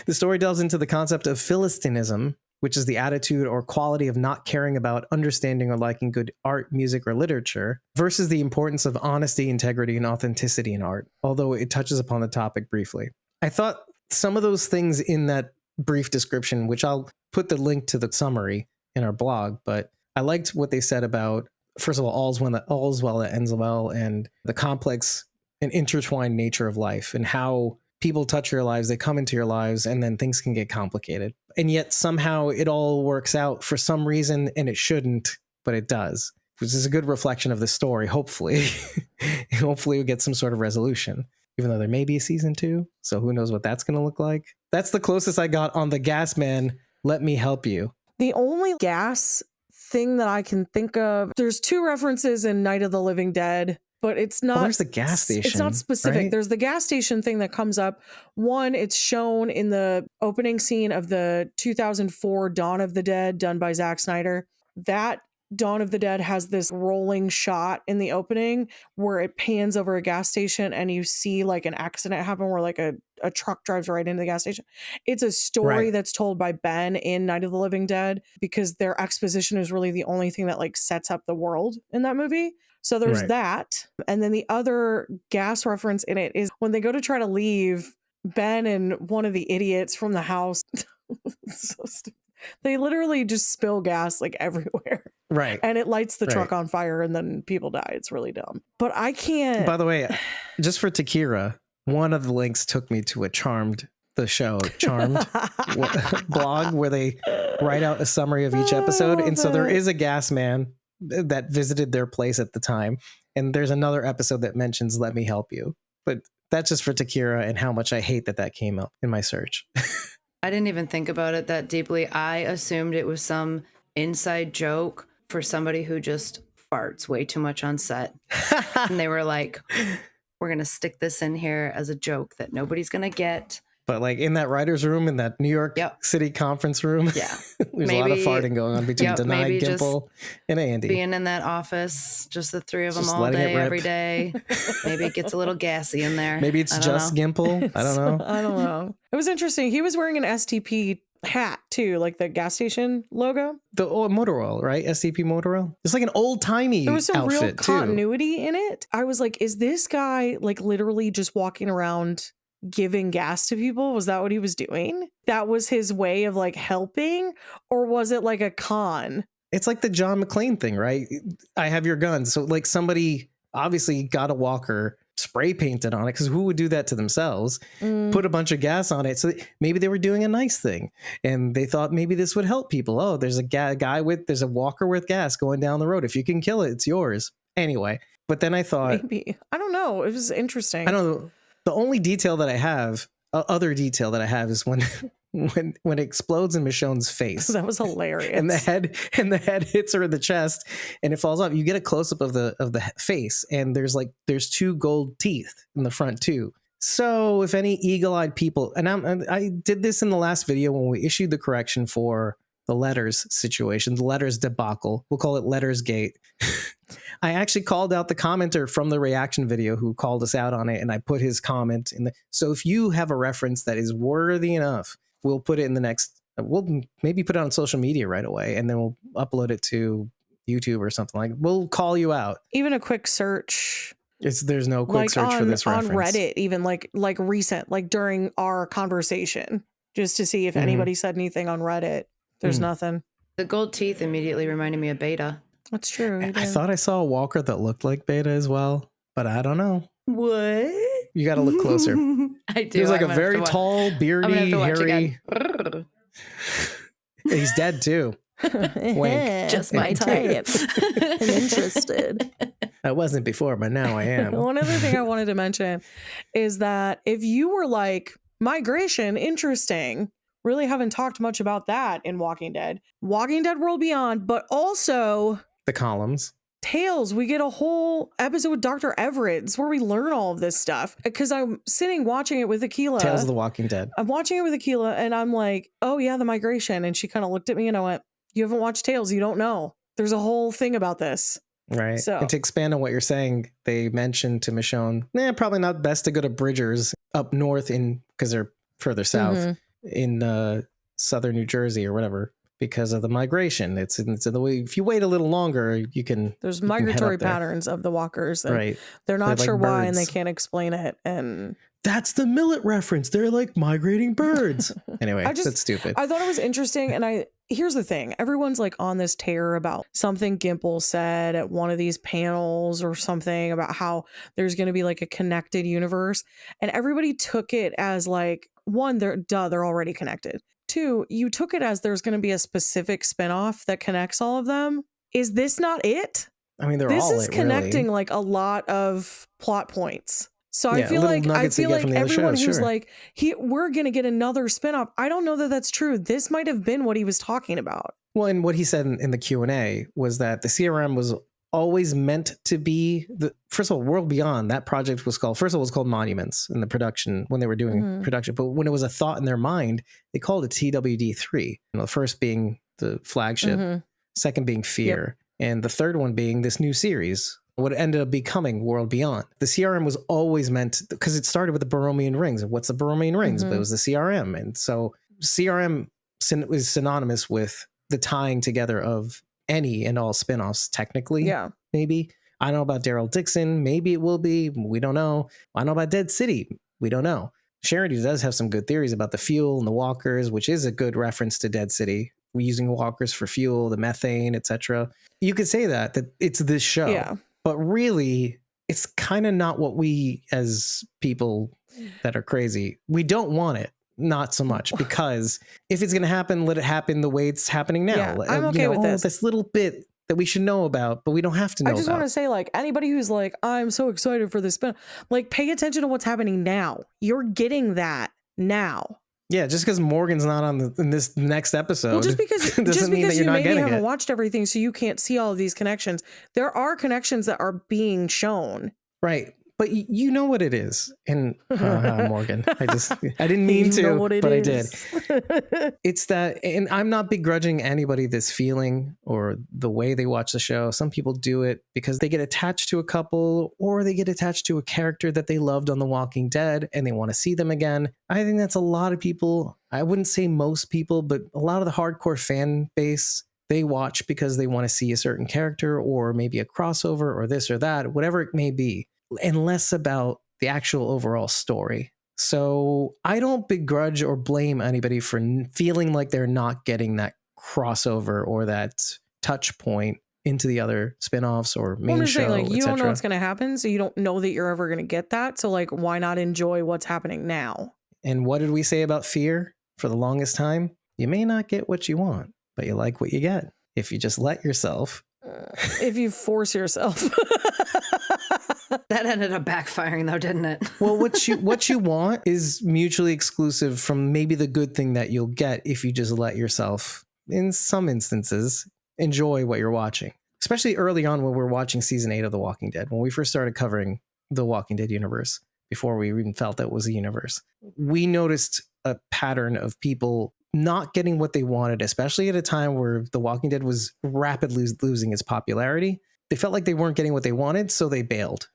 The story delves into the concept of Philistinism, which is the attitude or quality of not caring about understanding or liking good art, music, or literature, versus the importance of honesty, integrity, and authenticity in art, although it touches upon the topic briefly. I thought some of those things in that brief description, which I'll put the link to the summary in our blog, but I liked what they said about, first of all, all's well that ends well, and the complex and intertwined nature of life, and how people touch your lives, they come into your lives, and then things can get complicated. And yet somehow it all works out for some reason, and it shouldn't, but it does, which is a good reflection of the story, hopefully. Hopefully we get some sort of resolution, even though there may be a season 2. So who knows what that's going to look like. That's the closest I got on the Gas Man, Let Me Help You. The only gas thing that I can think of, there's 2 references in Night of the Living Dead, but it's not. There's the gas station. It's not specific. Right? There's the gas station thing that comes up. One, it's shown in the opening scene of the 2004 Dawn of the Dead done by Zack Snyder. That Dawn of the Dead has this rolling shot in the opening where it pans over a gas station and you see like an accident happen where like a truck drives right into the gas station. It's a story that's told by Ben in Night of the Living Dead because their exposition is really the only thing that like sets up the world in that movie. So there's that. And then the other gas reference in it is when they go to try to leave, Ben and one of the idiots from the house, so stupid. They literally just spill gas like everywhere. Right. And it lights the truck on fire and then people die. It's really dumb. But I can't. By the way, just for Takira, one of the links took me to Charmed blog where they write out a summary of each episode. And so there is a gas man that visited their place at the time. And there's another episode that mentions Let Me Help You. But that's just for Takira and how much I hate that came up in my search. I didn't even think about it that deeply. I assumed it was some inside joke for somebody who just farts way too much on set. And they were like, we're going to stick this in here as a joke that nobody's going to get. But like in that writer's room, in that New York City conference room, there's a lot of farting going on between Denai, Gimple, and Andy. Being in that office, just the 3 of them all day, every day. Maybe it gets a little gassy in there. Maybe it's just Gimple. I don't know. I don't know. It was interesting. He was wearing an STP hat too, like the gas station logo. The motor oil, right? STP motor oil. It's like an old timey. There was some real continuity too. in it. I was like, is this guy like literally just walking around giving gas to people? Was that what he was doing? That was his way of like helping, or was it like a con? It's like the John McClane thing, right? I have your gun. So like somebody obviously got a walker, spray painted on it, because who would do that to themselves? Put a bunch of gas on it. So maybe they were doing a nice thing and they thought maybe this would help people. Oh, there's there's a walker with gas going down the road. If you can kill it, it's yours. Anyway, but then I thought, maybe. I don't know. It was interesting. I don't know. The only detail that I have, other detail that I have, is when it explodes in Michonne's face. That was hilarious. and the head hits her in the chest, and it falls off. You get a close up of the face, and there's 2 gold teeth in the front too. So if any eagle-eyed people, and I did this in the last video when we issued the correction for the letters situation, the letters debacle. We'll call it Letters Gate. I actually called out the commenter from the reaction video who called us out on it, and I put his comment in so if you have a reference that is worthy enough, we'll put it in the next, we'll maybe put it on social media right away, and then we'll upload it to YouTube or something like that. We'll call you out. Even a quick search. There's no quick search for this reference. On Reddit, even like recent, like during our conversation, just to see if anybody said anything on Reddit. There's nothing. The gold teeth immediately reminded me of Beta. That's true. I thought I saw a walker that looked like Beta as well, but I don't know. What? You got to look closer. I do. He was like a very tall, beardy, hairy. He's dead too. Wink. Just my type. I'm interested. I wasn't before, but now I am. One other thing I wanted to mention is that if you were like, migration, interesting, really haven't talked much about that in Walking Dead World Beyond, but also The columns. Tales. We get a whole episode with Dr. Everett where we learn all of this stuff, because I'm sitting watching it with Akila. Tales of the Walking Dead. I'm watching it with Akila and I'm like, oh yeah, the migration. And she kind of looked at me and I went, you haven't watched Tales. You don't know. There's a whole thing about this. Right. So, and to expand on what you're saying, they mentioned to Michonne, probably not best to go to Bridgers up north because they're further south in southern New Jersey or whatever, because of the migration. It's in the way, if you wait a little longer, there's migratory patterns of the walkers. And right. They're not They're sure like why, and birds. they can't explain it. And that's the millet reference. They're like migrating birds. Anyway, that's stupid. I thought it was interesting. And here's the thing. Everyone's like on this tear about something Gimple said at one of these panels or something about how there's going to be like a connected universe. And everybody took it as like, one, they're already connected. Two, you took it as there's going to be a specific spinoff that connects all of them. Is this not it? I mean, this is connecting like a lot of plot points. So I feel like everyone who's like, we're going to get another spinoff. I don't know that that's true. This might have been what he was talking about. Well, and what he said in the Q&A was that the CRM was always meant to be first of all, World Beyond. That project was called Monuments in the production when they were doing production. But when it was a thought in their mind, they called it TWD3. The first being the flagship, second being Fear, and the third one being this new series. What ended up becoming World Beyond. The CRM was always meant, because it started with the Borromean rings. And what's the Borromean rings? But it was the CRM. And so CRM is synonymous with the tying together of any and all spinoffs, technically. Yeah. Maybe. I don't know about Daryl Dixon. Maybe it will be. We don't know. I know about Dead City. We don't know. Charity does have some good theories about the fuel and the walkers, which is a good reference to Dead City. We're using walkers for fuel, the methane, etc. You could say that it's this show. Yeah. But really, it's kind of not what we, as people that are crazy, we don't want it. Not so much, because if it's going to happen, let it happen the way it's happening now. Yeah, I'm okay with this. This little bit that we should know about, but we don't have to know about. I just want to say, like, anybody who's like, I'm so excited for this spin, like, pay attention to what's happening now. You're getting that now. Yeah, just because Morgan's not in this next episode, well, just because you're not maybe haven't it. watched everything, so you can't see all of these connections. There are connections that are being shown. Right. But you know what it is. And Morgan, I didn't mean to, but I did. It's that, and I'm not begrudging anybody this feeling or the way they watch the show. Some people do it because they get attached to a couple, or they get attached to a character that they loved on The Walking Dead and they want to see them again. I think that's a lot of people. I wouldn't say most people, but a lot of the hardcore fan base, they watch because they want to see a certain character or maybe a crossover or this or that, whatever it may be, and less about the actual overall story. So I don't begrudge or blame anybody for feeling like they're not getting that crossover or that touch point into the other spinoffs or main show, like, you don't know what's going to happen, so you don't know that you're ever going to get that. So like, why not enjoy what's happening now? And what did we say about Fear for the longest time? You may not get what you want, but you like what you get if you just let yourself. If you force yourself. That ended up backfiring though, didn't it? Well, what you want is mutually exclusive from maybe the good thing that you'll get if you just let yourself, in some instances, enjoy what you're watching. Especially early on when we're watching season 8 of The Walking Dead, when we first started covering the Walking Dead universe, before we even felt that it was a universe, we noticed a pattern of people not getting what they wanted, especially at a time where The Walking Dead was rapidly losing its popularity. They felt like they weren't getting what they wanted, so they bailed.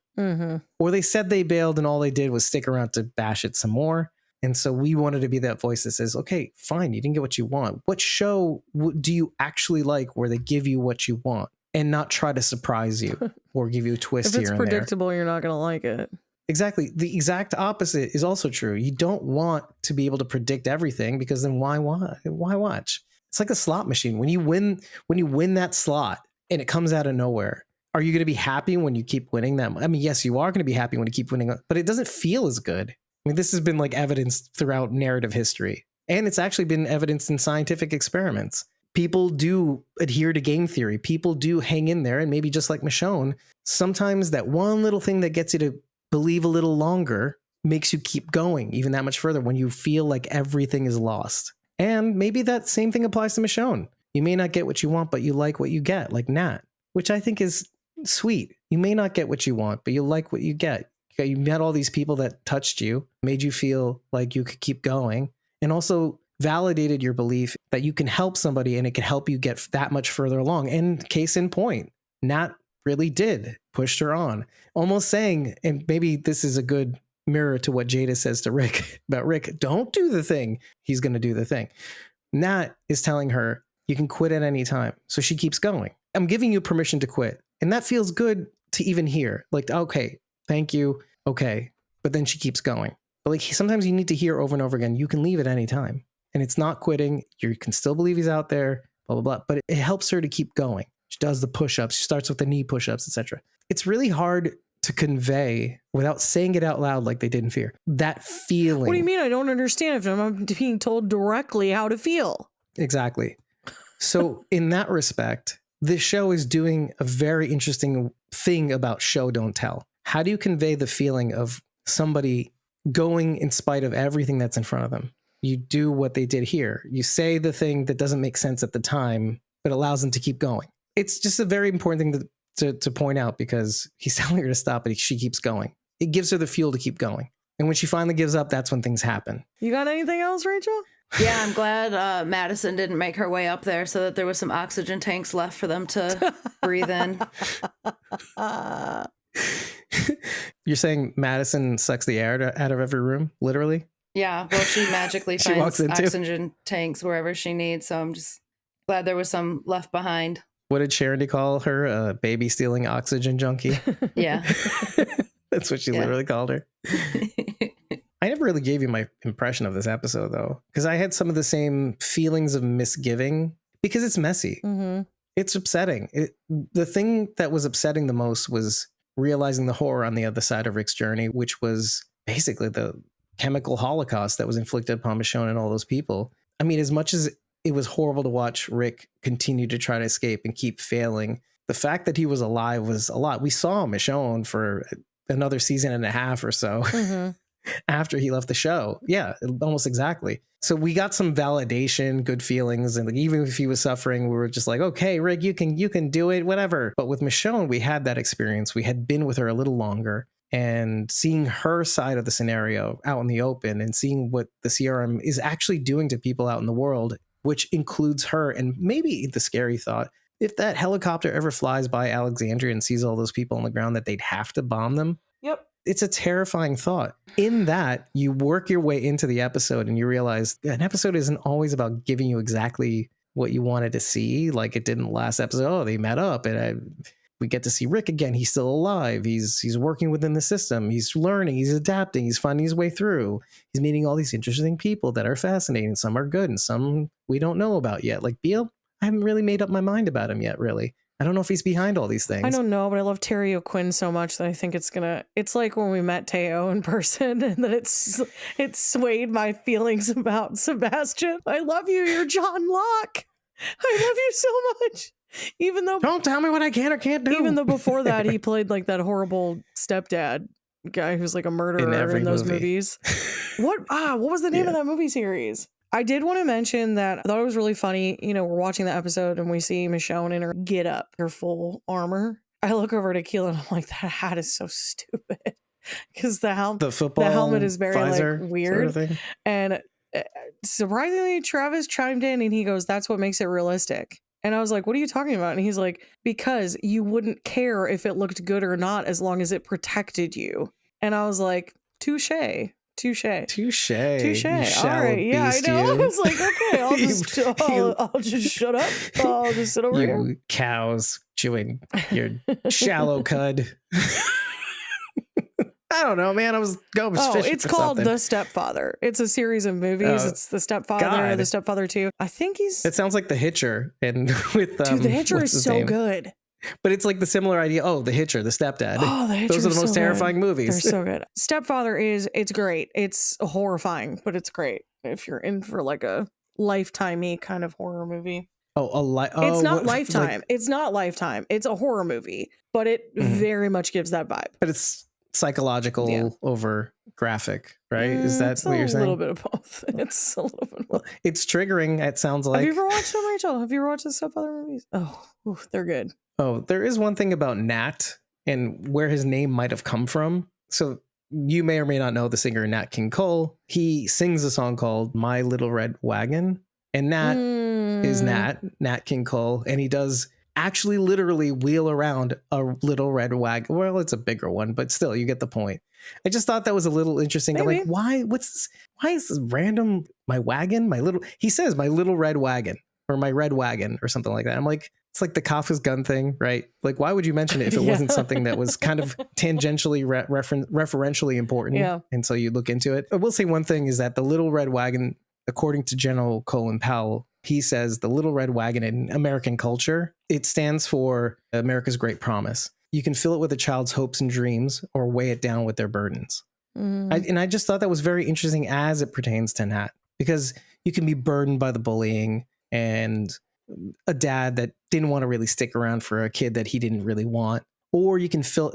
Or they said they bailed and all they did was stick around to bash it some more. And so we wanted to be that voice that says, okay, fine, you didn't get what you want. What show do you actually like where they give you what you want and not try to surprise you or give you a twist here and there? If it's predictable, you're not going to like it. Exactly. The exact opposite is also true. You don't want to be able to predict everything, because then why watch? It's like a slot machine. When you win that slot and it comes out of nowhere, are you going to be happy when you keep winning that? I mean, yes, you are going to be happy when you keep winning, but it doesn't feel as good. I mean, this has been like evidenced throughout narrative history, and it's actually been evidenced in scientific experiments. People do adhere to game theory. People do hang in there. And maybe just like Michonne, sometimes that one little thing that gets you to believe a little longer makes you keep going even that much further when you feel like everything is lost. And maybe that same thing applies to Michonne. You may not get what you want, but you like what you get, like Nat, which I think is sweet. You may not get what you want, but you like what you get. You met all these people that touched you, made you feel like you could keep going, and also validated your belief that you can help somebody and it can help you get that much further along. And case in point, Nat really did, pushed her on, almost saying, and maybe this is a good mirror to what Jada says to Rick about Rick, don't do the thing. He's going to do the thing. Nat is telling her, you can quit at any time. So she keeps going. I'm giving you permission to quit. And that feels good to even hear. Like, okay, thank you. Okay. But then she keeps going. But like sometimes you need to hear over and over again, you can leave at any time. And it's not quitting. You can still believe he's out there, blah, blah, blah. But it helps her to keep going. She does the push-ups. She starts with the knee push-ups, etc. It's really hard to convey without saying it out loud like they did in Fear. That feeling. What do you mean? I don't understand if I'm being told directly how to feel. Exactly. So in that respect, this show is doing a very interesting thing about show don't tell. How do you convey the feeling of somebody going in spite of everything that's in front of them? You do what they did here. You say the thing that doesn't make sense at the time, but allows them to keep going. It's just a very important thing to point out because he's telling her to stop, but she keeps going. It gives her the fuel to keep going. And when she finally gives up, that's when things happen. You got anything else, Rachel? Yeah, I'm glad Madison didn't make her way up there so that there was some oxygen tanks left for them to breathe in. You're saying Madison sucks the air out of every room, literally? Yeah, well, she magically She finds walks in too. oxygen tanks wherever she needs, so I'm just glad there was some left behind. What did Sharon call her? A baby stealing oxygen junkie? Yeah. That's what she literally called her. I never really gave you my impression of this episode, though, because I had some of the same feelings of misgiving because it's messy. Mm-hmm. It's upsetting. The thing that was upsetting the most was realizing the horror on the other side of Rick's journey, which was basically the chemical holocaust that was inflicted upon Michonne and all those people. I mean, as much as it was horrible to watch Rick continue to try to escape and keep failing, the fact that he was alive was a lot. We saw Michonne for another season and a half or so. Mm-hmm. After he left the show. Yeah, almost exactly. So we got some validation, good feelings. And like, even if he was suffering, we were just like, okay, Rick, you can do it, whatever. But with Michonne, we had that experience. We had been with her a little longer and seeing her side of the scenario out in the open and seeing what the CRM is actually doing to people out in the world, which includes her. And maybe the scary thought, if that helicopter ever flies by Alexandria and sees all those people on the ground, that they'd have to bomb them. Yep. It's a terrifying thought. In that, you work your way into the episode and you realize an episode isn't always about giving you exactly what you wanted to see. Like it didn't last episode. Oh, they met up and we get to see Rick again. He's still alive. He's working within the system. He's learning. He's adapting. He's finding his way through. He's meeting all these interesting people that are fascinating. Some are good and some we don't know about yet. Like Beale, I haven't really made up my mind about him yet, really. I don't know if he's behind all these things. I don't know, but I love Terry O'Quinn so much that I think it's like when we met Teo in person and that it swayed my feelings about Sebastian. I love you. You're John Locke. I love you so much. Even though don't tell me what I can or can't do. Even though before that he played like that horrible stepdad guy who's like a murderer in those movies. What was the name of that movie series? I did want to mention that I thought it was really funny. You know, we're watching the episode and we see Michonne in her get up, her full armor. I look over to Keelan and I'm like, that hat is so stupid. Because the helmet is very like weird. Sort of and surprisingly, Travis chimed in and he goes, that's what makes it realistic. And I was like, what are you talking about? And he's like, because you wouldn't care if it looked good or not as long as it protected you. And I was like, touche. All right, yeah, I know. I was like, okay, I'll just shut up. I'll just sit over here. Cows chewing your shallow cud. I don't know, man. I was fishing it's for called something. The Stepfather. It's a series of movies. It's The Stepfather, The Stepfather 2. I think It sounds like The Hitcher, and with dude, The Hitcher is so good. But it's like the similar idea. Oh, The Hitcher, The Stepdad. Oh, The Hitcher. Those are the most terrifying movies. They're so good. Stepfather it's great. It's horrifying, but it's great if you're in for like a lifetime-y kind of horror movie. It's not Lifetime. It's not Lifetime. It's a horror movie, but it very much gives that vibe. But it's psychological over graphic, right? Is that what you're saying? A little bit of both. It's a little bit. Well, it's triggering. It sounds like. Have you ever watched them, Rachel? Have you ever watched the stepfather movies? Oh, they're good. Oh, there is one thing about Nat and where his name might have come from. So you may or may not know the singer Nat King Cole. He sings a song called My Little Red Wagon. And Nat is Nat King Cole. And he does actually literally wheel around a little red wagon. Well, it's a bigger one, but still, you get the point. I just thought that was a little interesting. Maybe. I'm like, why is this random? He says my little red wagon or my red wagon or something like that. I'm like, it's like the Kafka's gun thing, right? Like, why would you mention it if it wasn't something that was kind of tangentially referentially important? Yeah. And so you look into it. I will say one thing is that the little red wagon, according to General Colin Powell, he says the little red wagon in American culture, it stands for America's great promise. You can fill it with a child's hopes and dreams or weigh it down with their burdens. And I just thought that was very interesting as it pertains to Nat, because you can be burdened by the bullying and a dad that didn't want to really stick around for a kid that he didn't really want. Or you can fill,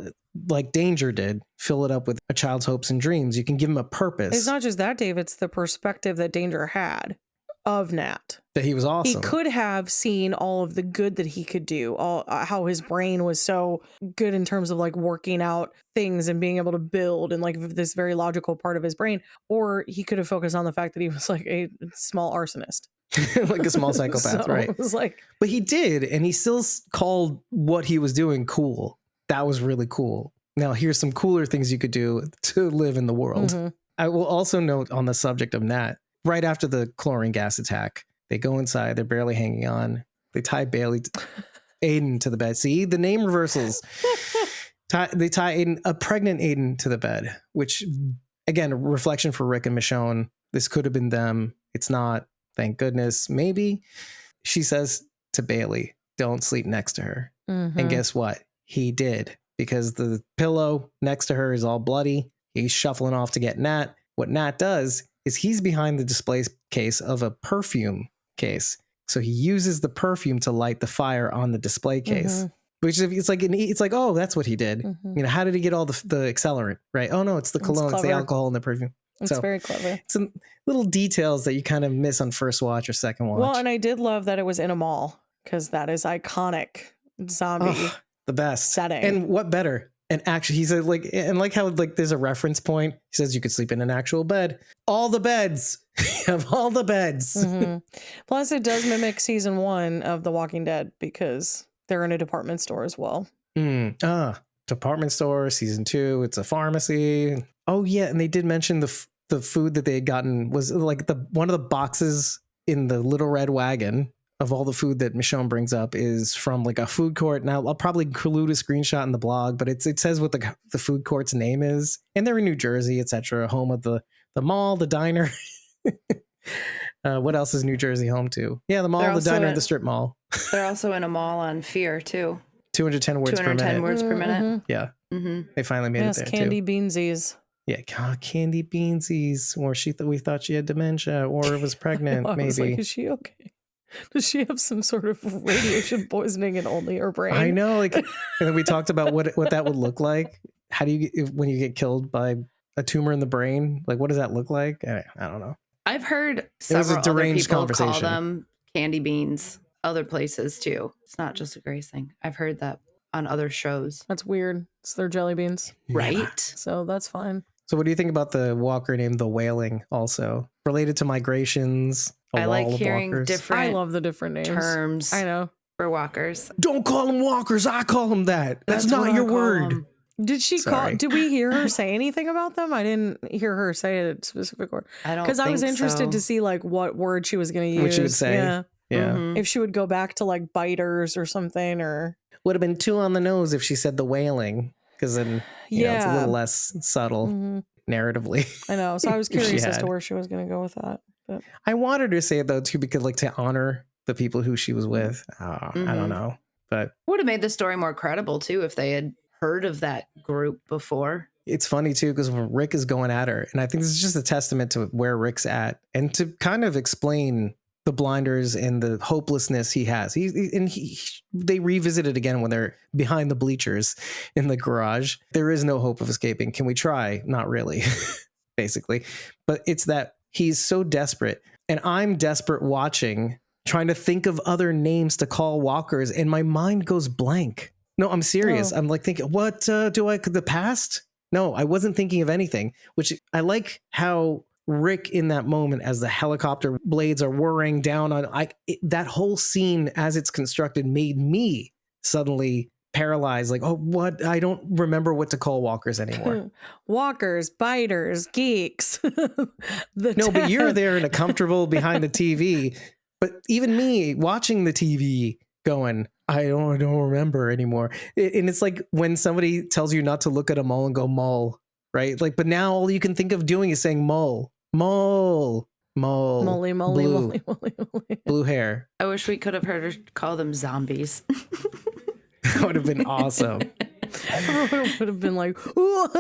like Danger did, fill it up with a child's hopes and dreams. You can give him a purpose. It's not just that, Dave. It's the perspective that Danger had of Nat. That he was awesome. He could have seen all of the good that he could do, how his brain was so good in terms of like working out things and being able to build and like this very logical part of his brain. Or he could have focused on the fact that he was like a small arsonist. Like a small psychopath, right? It was like, but he did, and he still called what he was doing cool. That was really cool. Now, here's some cooler things you could do to live in the world. I will also note on the subject of Nat, right after the chlorine gas attack, they go inside, they're barely hanging on. They tie Aiden to the bed. See, the name reversals. They tie Aiden, a pregnant Aiden, to the bed, which, again, a reflection for Rick and Michonne. This could have been them. It's not. Thank goodness. Maybe. She says to Bailey, don't sleep next to her. And guess what? He did, because the pillow next to her is all bloody. He's shuffling off to get Nat. What Nat does is he's behind the display case of a perfume case. So he uses the perfume to light the fire on the display case. Which is it's like, oh, that's what he did. You know, how did he get all the accelerant, right? Oh no, it's the cologne, it's the alcohol and the perfume. It's very clever. Some little details that you kind of miss on first watch or second watch. Well, and I did love that it was in a mall, because that is iconic zombie the best setting. And what better? And actually, he said how there's a reference point. He says you could sleep in an actual bed. All the beds. You have all the beds. Plus, it does mimic season 1 of The Walking Dead, because they're in a department store as well. Department store, season 2. It's a pharmacy. Oh yeah, and they did mention the food that they had gotten was like one of the boxes in the little red wagon of all the food that Michonne brings up is from like a food court. Now I'll probably include a screenshot in the blog, but it says what the food court's name is, and they're in New Jersey, etc., home of the mall, the diner. What else is New Jersey home to? Yeah, the mall, the diner, and the strip mall. They're also in a mall on Fear too. 210 words per minute. 210 words per minute. Yeah. They finally made it there Candy too. Beansies. Yeah, Candy Beansies, or we thought she had dementia, or was pregnant. I maybe. Was like, is she okay? Does she have some sort of radiation poisoning in only her brain? I know, like, and then we talked about what that would look like. How do you when you get killed by a tumor in the brain? Like, what does that look like? I don't know. I've heard several other people call them candy beans. Other places too. It's not just a Grace thing. I've heard that on other shows. That's weird. It's their jelly beans, right? So that's fine. So what do you think about the walker named the Wailing, also related to migrations? I like hearing different. I love the different names. Terms. I know for walkers. Don't call them walkers. I call them that. That's not your word. Did she call? Did we hear her say anything about them? I didn't hear her say a specific word. I don't, because I was interested to see like what word she was going to use. What she would say. Yeah. If she would go back to like biters or something, or would have been too on the nose if she said the Wailing, because then it's a little less subtle narratively. I know. So I was curious as to where she was going to go with that. But I wanted her to say it though too, because like to honor the people who she was with. I don't know, but would have made the story more credible too if they had heard of that group before. It's funny too, because when Rick is going at her, and I think this is just a testament to where Rick's at, and to kind of explain the blinders and the hopelessness he has. They revisit it again when they're behind the bleachers in the garage. There is no hope of escaping. Can we try? Not really, basically. But it's that he's so desperate, and I'm desperate watching, trying to think of other names to call walkers, and my mind goes blank. No, I'm serious. Oh. I'm like thinking, what the past? No, I wasn't thinking of anything, which I like how Rick in that moment, as the helicopter blades are whirring down on that whole scene as it's constructed made me suddenly paralyzed. Like, oh, what? I don't remember what to call walkers anymore. Walkers, biters, geeks. But you're there in a comfortable behind the TV. But even me watching the TV going, I don't remember anymore. And it's like when somebody tells you not to look at a mole and go mole, right? Like, but now all you can think of doing is saying mole, mole, mole, Moly, blue, moly. blue hair. I wish we could have heard her call them zombies. That would have been awesome. Everyone would have been like, what?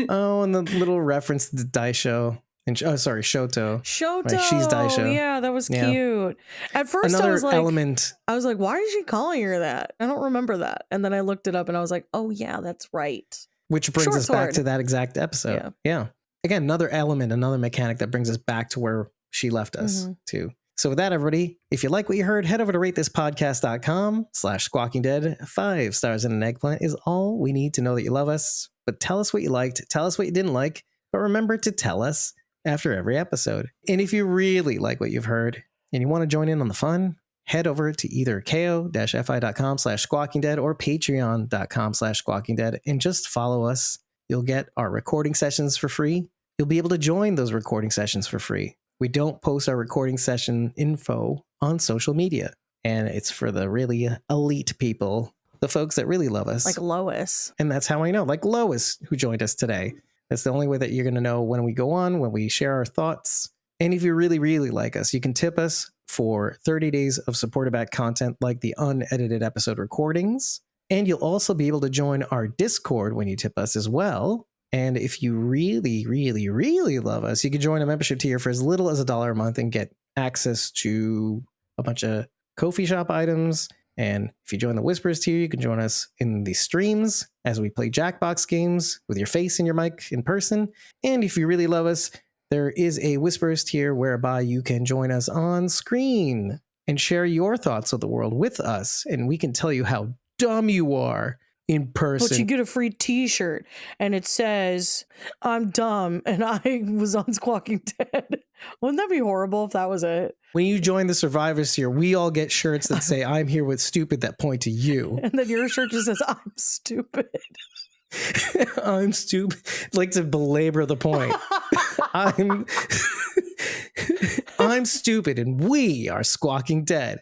Oh, and the little reference to the Daisho. And Shoto. Shoto. Right, she's Daisho. Yeah, that was cute. At first, Another I was like, element. I was like, why is she calling her that? I don't remember that. And then I looked it up and I was like, oh yeah, that's right. Which brings Short us back sword. to that exact episode. Yeah. Again, another element, another mechanic that brings us back to where she left us too. So with that, everybody, if you like what you heard, head over to ratethispodcast.com/Squawking Dead. 5 stars and an eggplant is all we need to know that you love us. But tell us what you liked. Tell us what you didn't like. But remember to tell us after every episode. And if you really like what you've heard and you want to join in on the fun, head over to either ko-fi.com/squawkingdead or patreon.com/squawkingdead and just follow us. You'll get our recording sessions for free. You'll be able to join those recording sessions for free. We don't post our recording session info on social media, and it's for the really elite people, the folks that really love us. Like Lois. And that's how I know, like Lois, who joined us today. That's the only way that you're going to know when we go on, when we share our thoughts. And if you really, really like us, you can tip us for 30 days of supported back content like the unedited episode recordings. And you'll also be able to join our Discord when you tip us as well. And if you really, really, really love us, you can join a membership tier for as little as $1 a month and get access to a bunch of Ko-fi shop items. And if you join the Whispers tier, you can join us in the streams as we play Jackbox games with your face and your mic in person. And if you really love us, there is a Whispers tier whereby you can join us on screen and share your thoughts of the world with us. And we can tell you how dumb you are in person. But you get a free t-shirt and it says, I'm dumb and I was on Squawking Dead. Wouldn't that be horrible if that was it? When you join the Survivors here, we all get shirts that say, I'm here with stupid, that point to you. And then your shirt just says, I'm stupid. I'm stupid. Like to belabor the point. I'm stupid and we are Squawking Dead.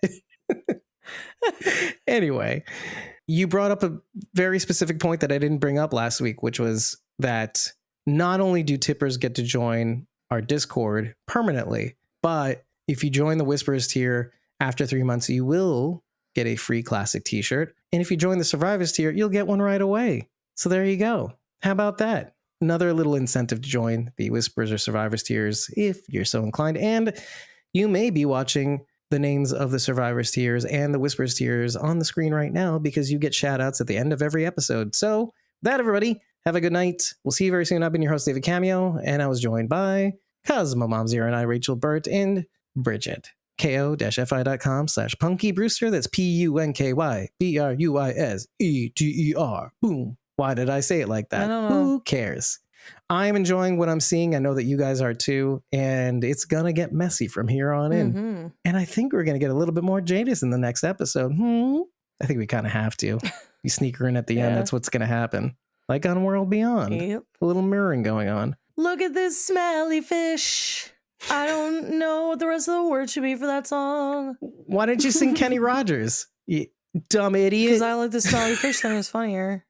Anyway, you brought up a very specific point that I didn't bring up last week, which was that not only do tippers get to join our Discord permanently, but if you join the Whispers tier after 3 months, you will get a free classic t-shirt. And if you join the Survivors tier, you'll get one right away. So there you go. How about that? Another little incentive to join the Whispers or Survivors tiers if you're so inclined. And you may be watching the names of the Survivors tiers and the Whispers tiers on the screen right now because you get shout outs at the end of every episode. So that, everybody, have a good night. We'll see you very soon. I've been your host, David Cameo, and I was joined by Cosmo Mom Zero and I, Rachel Burt, and Bridget. ko-fi.com/Punky Brewster. That's PUNKYBRUISETER. Boom. Why did I say it like that? I don't know. Who cares? I'm enjoying what I'm seeing. I know that you guys are too. And it's going to get messy from here on in. And I think we're going to get a little bit more Jadis in the next episode. I think we kind of have to. You sneak her in at the end. That's what's going to happen. Like on World Beyond. Yep. A little mirroring going on. Look at this smelly fish. I don't know what the rest of the words should be for that song. Why didn't you sing Kenny Rogers? You dumb idiot. Because I like the smelly fish thing. It was funnier.